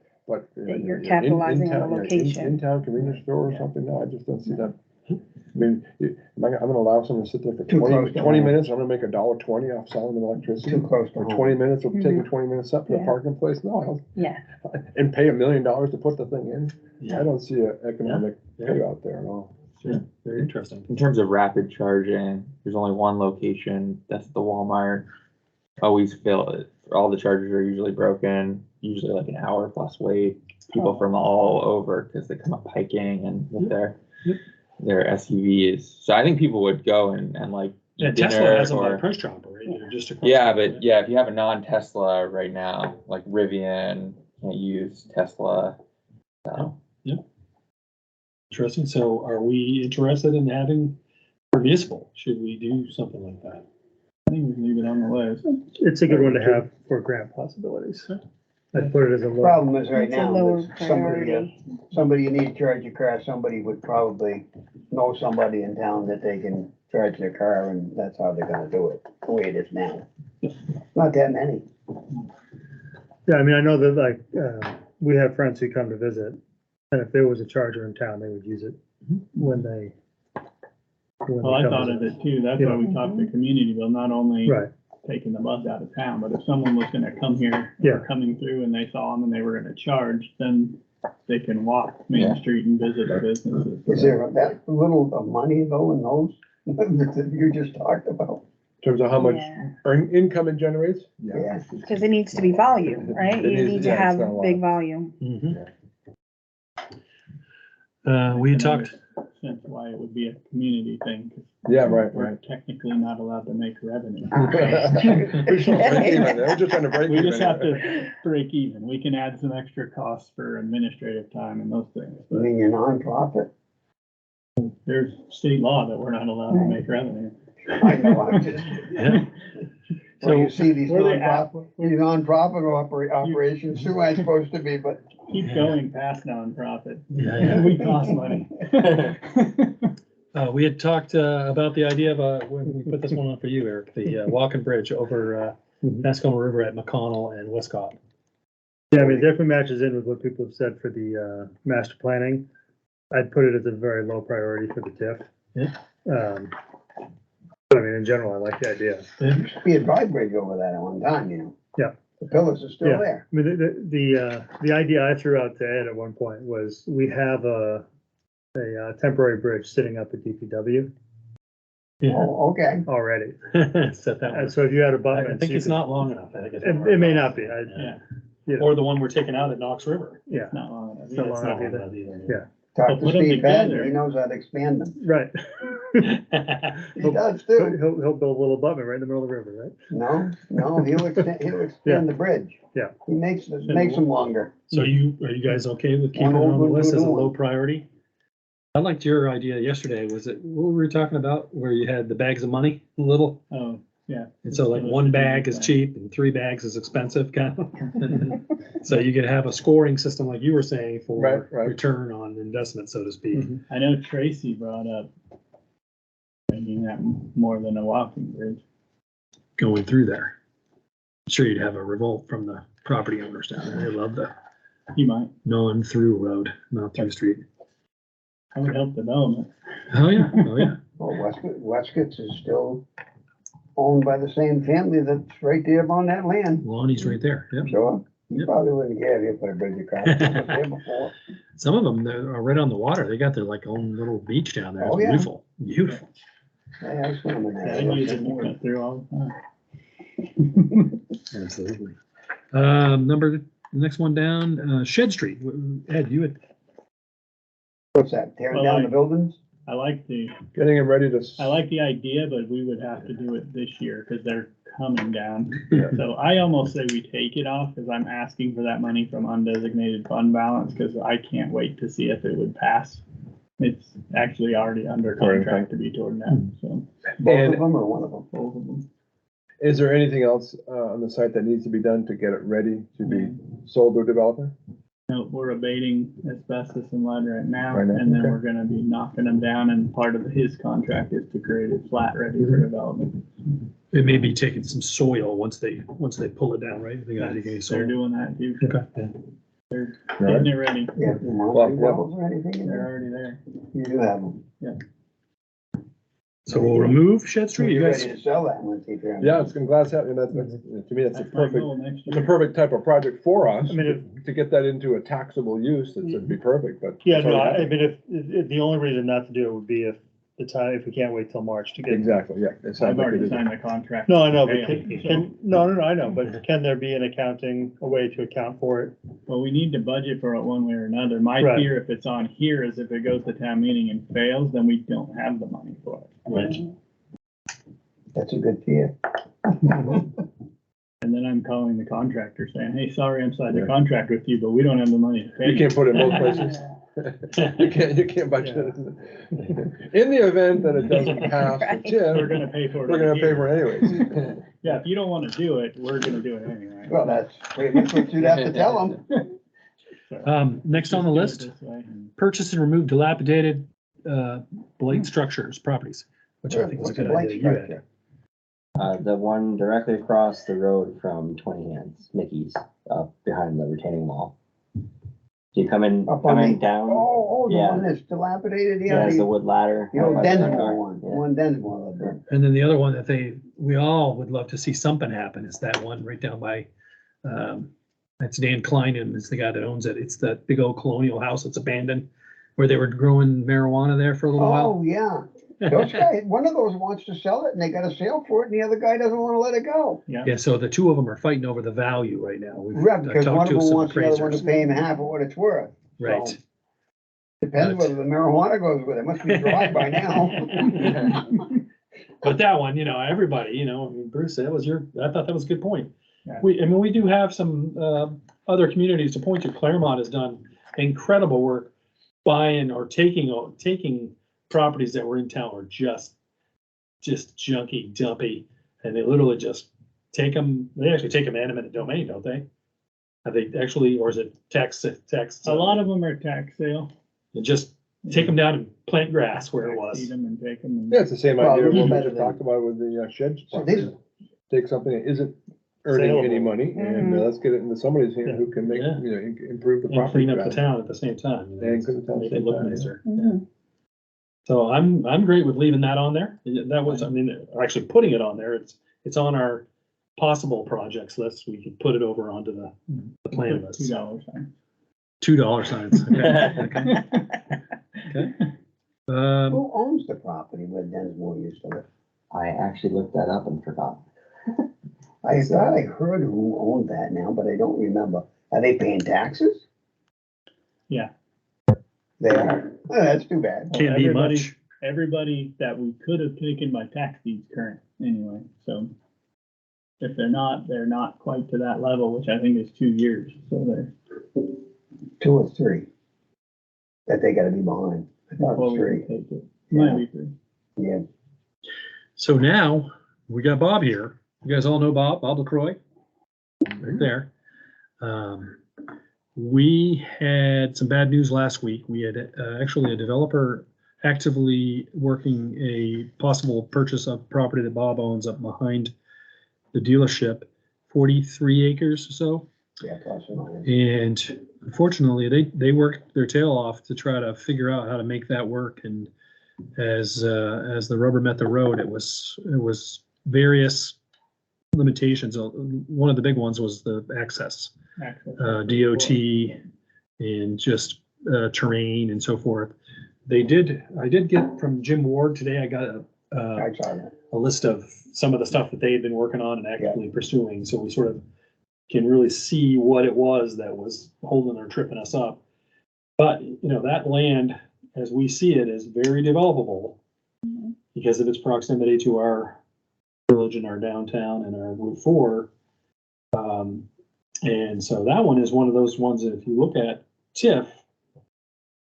that you're capitalizing on a location. In-town convenience store or something, no, I just don't see that. I mean, I'm gonna allow someone to sit there for Too close to 20 home. minutes, I'm gonna make $1.20 off selling them electricity. Too close to For home. 20 minutes, it'll take me 20 minutes up to the Yeah. parking place, no, I don't, Yeah, and pay $1 million to put the thing in. Yeah. I don't see an economic Yeah. payout there at all. Yeah, very interesting. In terms of rapid charging, there's only one location, that's the Walmart. Always fill it. All the chargers are usually broken, usually like an hour plus wait. People from all over because they come up hiking and with their SUVs. So I think people would go and like Yeah, dinner Tesla has them or- by Price Chopper, right? They're just across Yeah, the- but yeah, if you have a non-Tesla right now, like Rivian, can't use Tesla. So Interesting. So are we interested in having for municipal? Should we do something like that? I think we can leave it on the list. It's a good one to have for grant possibilities. I'd put it as a low. Problem is right It's a now, lower there's somebody, priority. somebody you need to charge your car, somebody would probably know somebody in town that they can charge their car, and that's how they're gonna do it, the way it is now. Not that many. Yeah, I mean, I know that like, we have friends who come to visit, and if there was a charger in town, they would use it when they. Well, I thought of it too. That's why we talked to community bill, not only Right, taking the bus out of town, but if someone was gonna come here, Yeah. or coming through and they saw them and they were gonna charge, then they can walk Main Street and visit the businesses. Is there that little of money though in those that you just talked about? In terms of how much Yeah. income it generates? Yeah. Because it needs to be volume, right? It You is, need to yeah, it's have not a lot. big volume. We And talked, Sense why it would be a community thing, 'cause Yeah, right, we're right. technically not allowed to make revenue. We should break even. We're just trying to break We even. just have to break even. We can add some extra costs for administrative time and those things, I but mean, you're nonprofit. there's state law that we're not allowed to make revenue. I know, I'm just, yeah. well, you see these Where they at? nonprofit operations, who am I supposed to be, but. Keep going past nonprofit. Yeah, We cost money. We had talked about the idea of, when we put this one on for you, Eric, the walking bridge over Mascoma River at McConnell and Westcott. yeah, I mean, it definitely matches in with what people have said for the, master planning. I'd put it as a very low priority for the TIF. But I mean, in general, I like the idea. Used to be a dry bridge over that at one time, you know? Yeah. The pillars are still Yeah. there. I mean, the idea I threw out to Ed at one point was we have a temporary bridge sitting up at DPW Oh, okay. already. Set that And one. so if you had I abutments. think you it's could- not long enough. I think it's. It may not be, Yeah, you know, Or the one we're taking out at Knox River. yeah, not long enough. It's not It's long not enough long either. enough Yeah. Talk Well, to put 'em Steve Patton, together. he knows how to expand them. right. either. He does He'll, too. he'll build a little abutment right in the middle of the river, right? No, he'll expand the bridge. Yeah. He makes them longer. So are you guys okay with keeping it One on the old one, list two as a new low one. priority? I liked your idea yesterday. Was it, what were we talking about? Where you had the bags of money, little? Oh, yeah. And so like one bag is cheap and 3 bags is expensive, kind of. So you could have a scoring system like you were saying for Right. return on investment, so to speak. Mhm. I know Tracy brought up making that more than a walking bridge. Going through there. I'm sure you'd have a revolt from the property owners down there. They love the You might, non-through road, not through street. that would help development. Oh, yeah, oh, yeah. Well, Wescott's is still owned by the same family that's right there on that land. Lonnie's right there, yeah. Sure. You Yep. probably wouldn't care if you put a bridge across. It was there before. Some of them they're right on the water. They got their like own little beach down there. It's Oh, yeah. beautiful, beautiful. Hey, I swim in Yeah, that. I use it to cut through all the time. Absolutely. The next one down, Shed Street. Ed, you had, What's that, tearing Well, down I- the buildings? I like the Getting it ready to. I like the idea, but we would have to do it this year because they're coming down. Yeah. So I almost say we take it off because I'm asking for that money from undesignated fund balance because I can't wait to see if it would pass. It's actually already under contract to be torn down, so Both And- of them or one of them? both of them. Is there anything else on the site that needs to be done to get it ready to be sold to a developer? No, we're abating asbestos and lead right now, Right now, and then okay. we're gonna be knocking them down, and part of his contract is to create it flat ready for development. it may be taking some soil once they pull it down, right? They gotta take any They're soil. doing that too. Okay, yeah. They're Right. getting it ready. Yeah, you Well, want well- levels or anything in They're there? already there. You do have them. So we'll remove Shed So Street, you you're guys? ready to sell that one, if you're. Yeah, I'm glad to have, and that's, to me, that's a That's my perfect, goal next it's a year. perfect type of project for us. I mean, To get that into a taxable use, it'd be perfect, but. Yeah, it's no, already I mean, if the only reason not to do it would be if we can't wait till March to get. Exactly, yeah. It I've sounds like it already is. signed the contract. No, I know, but Okay, no, I know, but can there be an accounting, a way to account for it? Well, we need to budget for it one way or another. My Right. fear if it's on here is if it goes to town meeting and fails, then we don't have the money for it. Right. That's a good fear. And then I'm calling the contractor saying, hey, sorry, I'm signing the contract with you, but we don't have the money to pay You you. can't put it in both places. You can't budget it. In the event that it doesn't pass the Right. TIF, We're gonna pay for it. we're gonna every pay year. for it anyways. Yeah, if you don't wanna do it, we're gonna do it anyway. Well, that's pretty much what you'd have to tell them. So, Next on the just do list, it this way and- purchase and remove dilapidated, blight structures, properties, which I think is a What's a good blight idea. You had. structure? The one directly across the road from 20 Hands, Mickey's, up behind the retaining wall. You come in, Up on coming the- down, Oh, the Yeah. one that's dilapidated, yeah, yeah, there's the the wood ladder. old out by the front Densmore door. one, the Yeah. one Densmore lived in. And then the other one that we all would love to see something happen is that one right down by, that's Dan Kleinen is the guy that owns it. It's that big old colonial house that's abandoned where they were growing marijuana there for a little while. Oh, yeah. Those guys, one of those wants to sell it and they got a sale for it and the other guy doesn't wanna let it go. Yeah, so the two of them are fighting over the value right now. We've Right, I've because one talked of to them some wants the other one to appraisers. pay him half of what it's worth. Right. So, depends whether the marijuana goes with it. Must be dry by now. But that one, everybody, I mean, Bruce, I thought that was a good point. Yeah. We do have some, other communities to point to. Claremont has done incredible work buying or taking properties that were in town or just junky, dumpy, and they literally just they actually take them eminent domain, don't they? Have they actually, or is it tax? A lot of them are tax sale. And just take them down and plant grass where it was. Feed them and take them. Yeah, it's the same Well, idea they're what we better just than- talked about with the shed. So these- Take something that isn't earning any Saleable. money and let's get it into somebody's hand who can make, Yeah. improve the And property clean up the value. town at the same time. And clean the town at the Make it same look time, yeah. nicer. Mhm. So I'm great with leaving that on there. That was, actually putting it on there. It's on our possible projects list. We could put it over onto the plan list. $2 sign. $2 signs. Okay. Okay. Who owns the property where Densmore used to live? I actually looked that up and forgot. I thought I heard who owned that now, but I don't remember. Are they paying taxes? Yeah. They are. Oh, that's too bad. Can't be Everybody- much. Everybody that we could have taken by tax deeds current anyway, so. If they're not quite to that level, which I think is 2 years, so they're. 2 or 3 that they gotta be behind. I thought it before was we can 3. take it. Might be 3. Yeah. So now we got Bob here. You guys all know Bob LaCroix, right there. We had some bad news last week. We had actually a developer actively working a possible purchase of property that Bob owns up behind the dealership, 43 acres or so. Yeah, plus or minus. And unfortunately, they worked their tail off to try to figure out how to make that work. And as the rubber met the road, it was various limitations. One of the big ones was the access, DOT, and just terrain and so forth. I did get from Jim Ward today. I got I saw that. a list of some of the stuff that they had been working on and actively pursuing. So we sort of can really see what it was that was holding or tripping us up. But, that land, as we see it, is very developable because of its proximity to our village and our downtown and our Route 4. And so that one is one of those ones that if you look at TIF,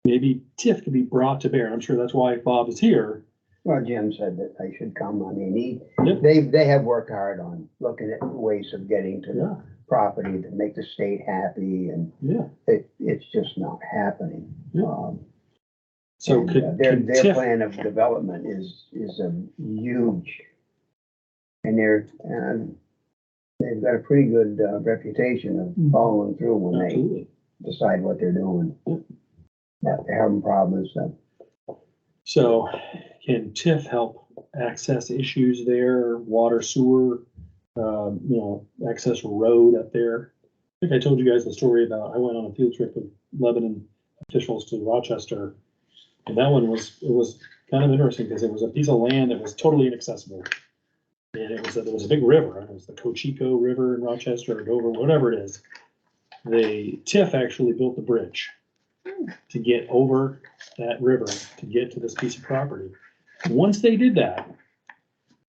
maybe TIF could be brought to bear. And I'm sure that's why Bob is here. Well, Jim said that I should come. I mean, Yep. they have worked hard on looking at ways of getting to the property to make the state happy, and Yeah. it's just not happening. Yeah. So And, could their TIF, plan of development is a huge, and they've got a pretty good reputation of following through when absolutely. they decide what they're doing. That they're having problems. So can TIF help access issues there, water, sewer, access road up there? I think I told you guys the story about, I went on a field trip with Lebanon officials to Rochester. And that one was kind of interesting because it was a piece of land that was totally inaccessible. And there was a big river, it was the Cochico River in Rochester or Dover, whatever it is. TIF actually built the bridge to get over that river, to get to this piece of property. Once they did that,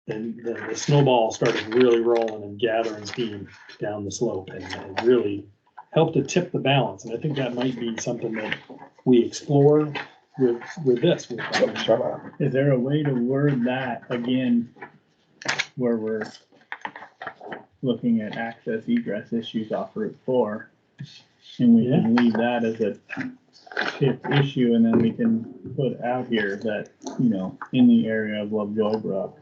then the snowball started really rolling and gathering steam down the slope, and it really helped to tip the balance. And I think that might be something that we explore with this. Is there a way to word that again, where we're looking at access egress issues off Route 4? And we can leave that as a TIF issue, and then we can put out here that, you know, in the area of Lovejoy Brook,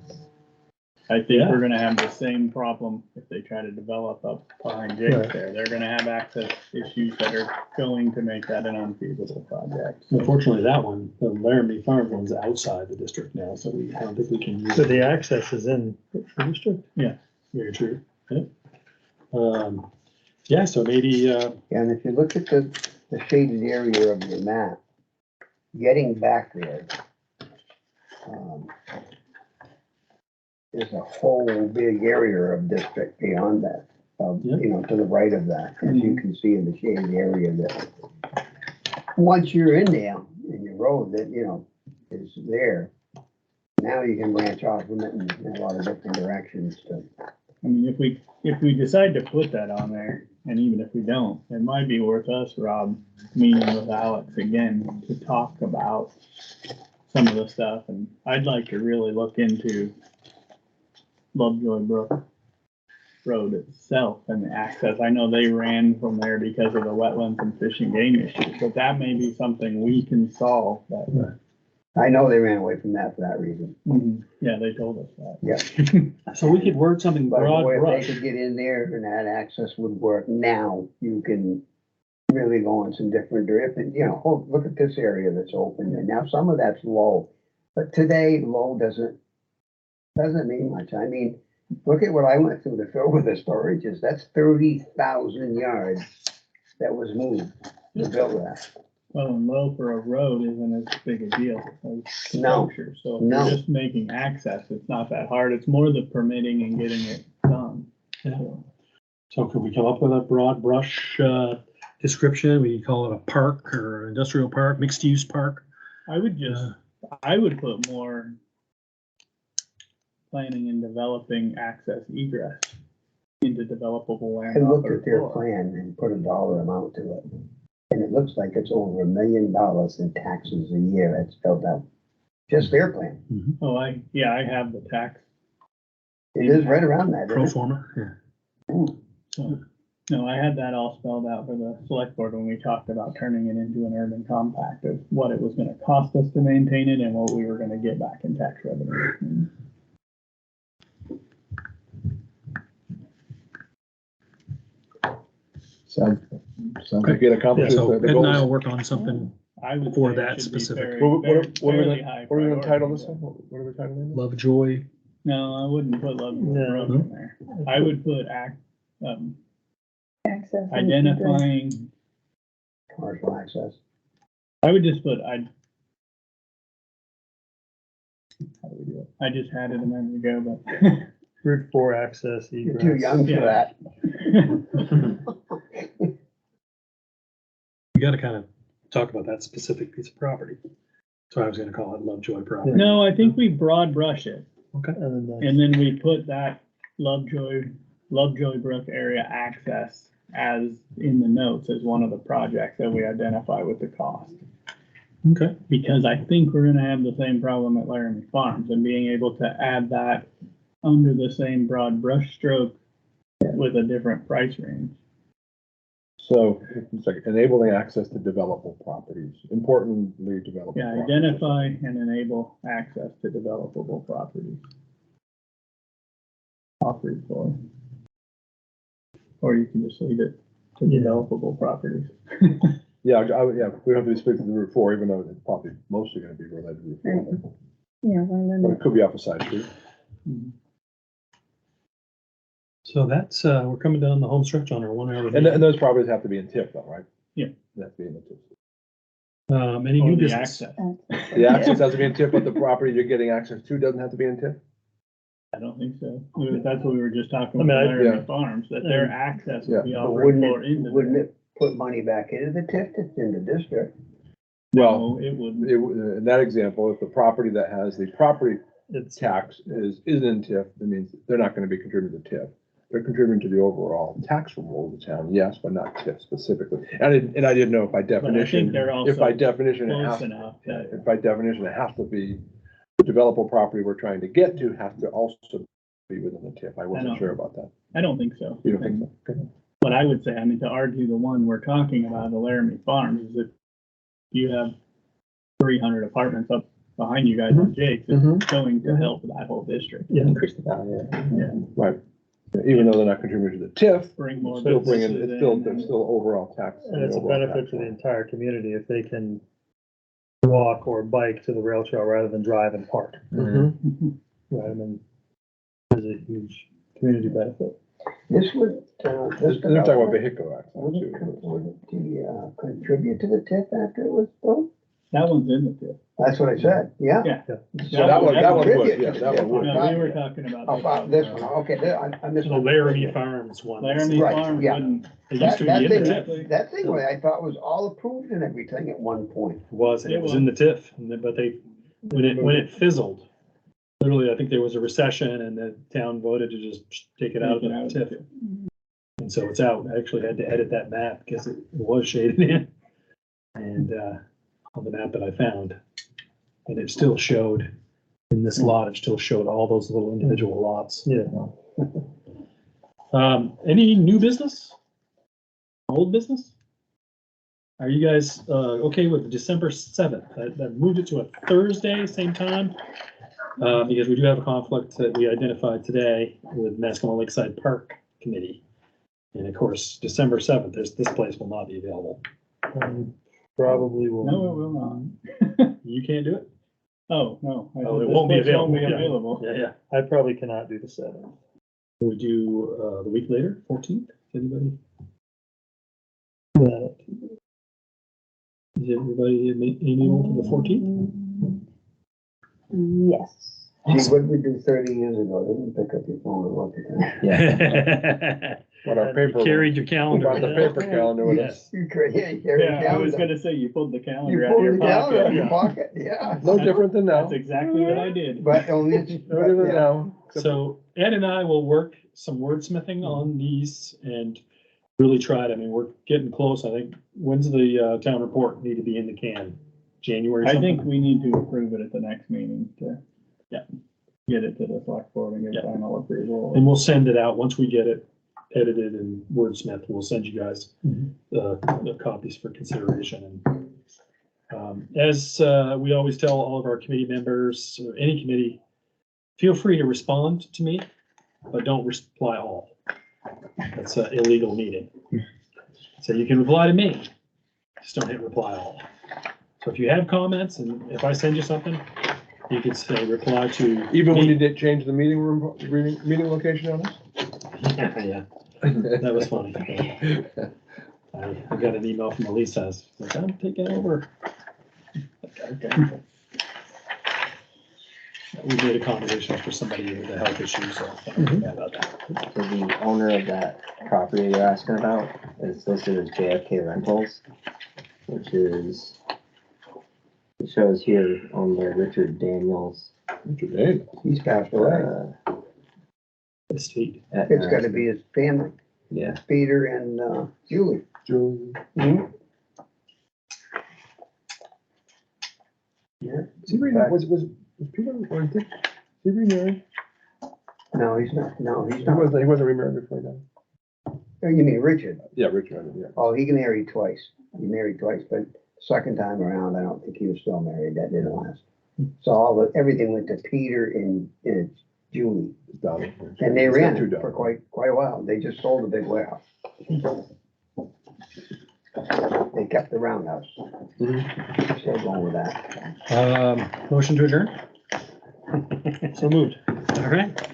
I think we're gonna have the same problem if they try to develop up behind Jake's there. They're gonna have access issues that are going to make that an unfeasible project. Unfortunately, that one, the Laramie Farms one's outside the district now, so I don't think we can use So it. the access is in the district? Yeah, very true. Yeah. Yeah, so maybe, And if you look at the shaded area of your map, getting back there, there's a whole big area of district beyond that, you know, to the right of that, as you can see in the shaded area that, once you're in there, in your road that, you know, is there, now you can branch off from it in a lot of different directions to. I mean, if we decide to put that on there, and even if we don't, it might be worth us, Rob, meeting with Alex again to talk about some of the stuff, and I'd like to really look into Lovejoy Brook Road itself and the access. I know they ran from there because of the wetlands and fish and game issues, but that may be something we can solve. That, I know they ran away from that for that reason. yeah, they told us that. Yeah. so we could word something But broad boy, if brush. they could get in there and that access would work, now you can really go in some different directions. You know, look at this area that's open, and now some of that's low. But today, low doesn't mean much. I mean, look at what I went through to fill with the storages. That's 30,000 yards that was moved to build that. Well, and low for a road isn't as big a deal as No. structure. So if No. you're just making access, it's not that hard. It's more the permitting and getting it done. Yeah. So could we come up with a broad brush description? We call it a park or industrial park, mixed use park. I would put more planning and developing access egress into developable land. I looked off Route at their 4. plan and put a dollar amount to it. And it looks like it's over $1 million in taxes a year that's built out. Just their plan. Oh, I have the tax. It is right around that, Pro isn't it? forma, yeah. So, no, I had that all spelled out for the select board when we talked about turning it into an urban compact of what it was gonna cost us to maintain it and what we were gonna get back in tax revenue. Sounds like it Yeah, accomplishes so the Ed and I will goals. work on something. I would For say it that should be specific. very- What are we fairly gonna, high what are we gonna title this priority. one? What are we titling it? Lovejoy. No, I wouldn't put Lovejoy No. Road in there. I would put Access. and identifying, Commercial access. I would just put, how do we do it? I just had it a minute ago, but. Route 4 access You're egress. too young for Yeah. that. We gotta kind of talk about that specific piece of property. So I was gonna call it Lovejoy property. No, I think we broad brush it, Okay. And then and then we put that Lovejoy Brook area access as in the notes as one of the projects that we identify with the cost. Okay. Because I think we're gonna have the same problem at Laramie Farms, and being able to add that under the same broad brush stroke with a different price range. So it's like enabling access to developable properties, importantly developable. Yeah, properties. identify and enable access to developable properties. Offered for. Or you can just leave it to Yeah. developable properties. Yeah, we don't have to speak to the Route 4, even though it's probably mostly gonna be related to Route 4. but- Yeah, well, But then, it could be off a side street. So that's, we're coming down the home stretch on our 1 hour. And those properties have to be in TIF though, right? Yeah. They have to be in the TIF. Any Or new the business? access. The access has to be in TIF, but the property you're getting access to doesn't have to be in TIF? I don't think so. That's what we were just talking I mean, about yeah. Laramie Farms, that their access would be Yeah. off But Route 4 into wouldn't there. it put money back into the TIF that's in the district? Well, No, it wouldn't. in that example, if the property that has the property it's, tax isn't in TIF, that means they're not gonna be contributing to TIF. they're contributing to the overall tax roll of the town, yes, but not TIF specifically. And I didn't know if by But I think definition, they're if by also definition it has, close enough that if by definition it has to be, the developable property we're trying to get to has to also be within the TIF. I wasn't know. sure about that. I don't think so. You don't think so? Okay. But I would say, I mean, to argue the one we're talking about, the Laramie Farms, is if you have 300 apartments up behind you guys on Jake's, it's going to help that whole district. Yeah. Increase the value. Right. Even though they're not contributing to the TIF, Bring more still bringing, businesses it's still, in. there's still overall tax. And it's a overall benefit tax to the roll. entire community if they can walk or bike to the rail trail rather than drive and park. Mhm. Right, I mean, there's a huge community benefit. This would, They're this talking about development, vehicle accident would it, too. would it contribute to the TIF after it was built? That one's in the TIF. That's what I said, yeah. Yeah. So That one would, contribute yeah, to that the one would. TIF. No, we were talking About this one, okay, I missed. The Laramie Farms one. Laramie Right, Farms yeah. wouldn't. It used to be in the TIF. That thing, I thought was all approved and everything at one point. It was in the TIF, and but when it fizzled, literally, I think there was a recession and the town voted to just take it out of the TIF. And so it's out. I actually had to edit that map because it was shaded in. And, on the map that I found, and it still showed, in this lot, it still showed all those little individual lots. Yeah. Any new business? Old business? Are you guys, okay with December 7th? I moved it to a Thursday, same time, because we do have a conflict that we identified today with Mascoma Lakeside Park Committee. And of course, December 7th, this place will not be available. Probably will. No, it will not. You can't do it? Oh, no. I Oh, said it this won't be place available. Won't be Yeah. available. Yeah. I probably cannot do the 7th. We do, the week later, 14th, anybody? Is everybody amenable to the 14th? Yes. See, what did we do 30 years ago? They didn't pick up your phone and look at that. Yeah. What our paper. You carried your calendar. Brought the paper calendar with us. Yes. You carry your Yeah, I was calendar. gonna say, you pulled the You calendar out of pulled your the calendar out of pocket. your pocket, yeah. No different than now. That's exactly what I did. But only, No different than yeah. now. So Ed and I will work some wordsmithing on these and really try to, I mean, we're getting close. I think, when's the town report need to be in the can? January I something? think we need to approve it at the next meeting to. Yeah. Get it to the select board and get Yeah. final approval. And we'll send it out, once we get it edited and wordsmithed, we'll send you guys the copies for consideration. And as we always tell all of our committee members, or any committee, feel free to respond to me, but don't reply all. That's an illegal meeting. So you can reply to me, just don't hit reply all. So if you have comments, and if I send you something, you could say reply to. Even when me. you did change the meeting room, meeting location on us? Yeah, that was funny. I got an email from Elisa, like, I'm taking over. Okay. We made accommodations for somebody with a health issue, so I'm not bad about that. So the owner of that property you're asking about is listed as JFK Rentals, which is, it shows here on there Richard Daniels. Richard Daniels. He's passed away. Estate. It's gotta be his family, Yeah, Peter and Julie. Julie. Mhm. Yeah. Was he remarried? Was Peter, or did he remarry? No, he's not, no, he's He not. wasn't remarried before he died? Oh, you mean Richard? Yeah, Richard, I mean, yeah. Oh, he married twice. He married twice, but second time around, I don't think he was still married. That didn't last. So everything went to Peter and Julie. Donald. And they He's ran got two it for daughters. quite a while. They just sold a big warehouse. They kept the roundhouse. Still going with that. Motion to adjourn? So moved. All right.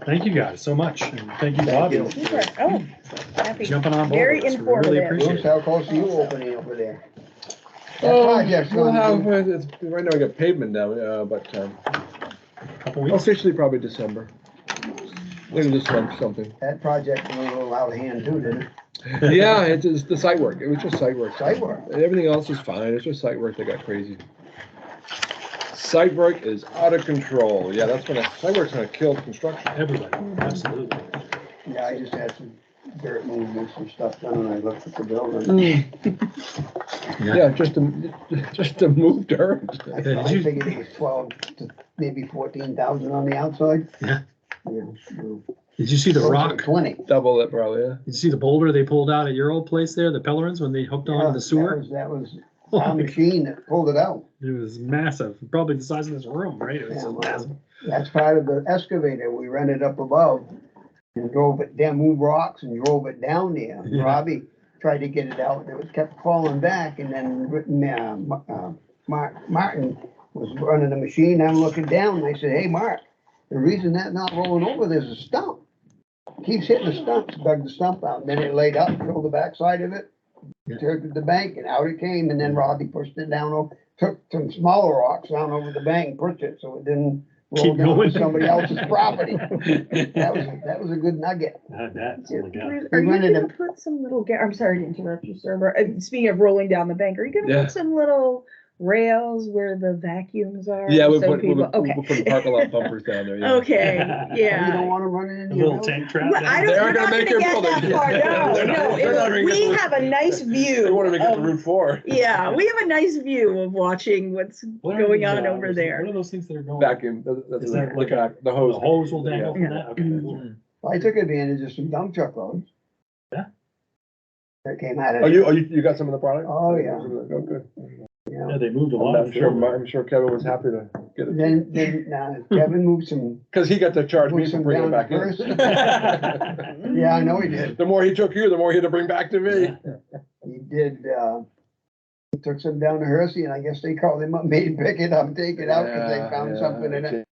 Thank you guys so much, and thank you, Bobby, you. Super. Oh, happy. jumping on board. Very with us. We informative. Really appreciate Bruce, it. how close are you opening over there? That Oh, project's we'll gonna have, be- it's, right now we got pavement now, but, Couple weeks. officially probably December. Later this month, something. That project went a little out of hand too, didn't it? Yeah, it's just the site work. It was just site work. Site work. Everything else is fine. It's just site work that got crazy. Site work is out of control. Yeah, site work's gonna kill construction. Everybody, absolutely. Yeah, I just had some dirt movements and stuff done when I looked at the building. Yeah, just to move dirt. I did I you- figured it was 12 to maybe 14,000 on the outside. Yeah. Yeah. Did you see the Closer to rock? 20. Double it probably, yeah. Did you see the boulder they pulled out at your old place there, the Pellerins, when they hooked Yeah, onto the sewer? That was our machine that pulled it out. It was massive, probably the size of this room, right? It was Yeah, well, massive. That's part of the excavator we rented up above and drove it down, moved rocks and drove it down there. Yeah. Robbie tried to get it out, and it was kept falling back, and then Martin was running the machine, I'm looking down, and I said, hey, Mark, the reason that's not rolling over, there's a stump. Keeps hitting the stumps, dug the stump out, and then it laid up, drove the backside of it, Yeah. turned to the bank, and out it came, and then Robbie pushed it down, took some smaller rocks down over the bank, pushed it, so it didn't roll Keep down going. to somebody else's property. That was a good nugget. That's Are really good. you rented gonna them. put some little, I'm sorry to interrupt you, sir, but speaking of rolling down the bank, are you gonna Yeah. put some little rails where the vacuums are? Yeah, we so put, people- we put the parking lot bumpers down there, yeah. Okay, You yeah. don't wanna run it A into your little house? tank trap. Well, I down They don't, aren't we're gonna not make gonna your get that building. far, They're no, not- no, they're not even we gonna- have a nice view. They won't even get to of- Route 4. Yeah, we have a nice view of watching what's What are going these, on over What there. are those things that are going? Vacuum, that's Is the that like back, the The hose. hose will dangle Yeah. from that? Okay. Mhm. I took advantage of some dump truck loads. Yeah. That came out of. Oh, you got some of the product? Oh, yeah. Oh, good. You know. Yeah, they moved a lot. I'm sure Kevin was happy to get it. Then Kevin moved some, Cause he got to charge me Put for some bringing it down back in. first. Yeah, I know he did. The more he took you, the more he had to bring back to me. He did, he took some down to Hersey, and I guess they called him up, made him pick it up, take it out, cause they found something in it.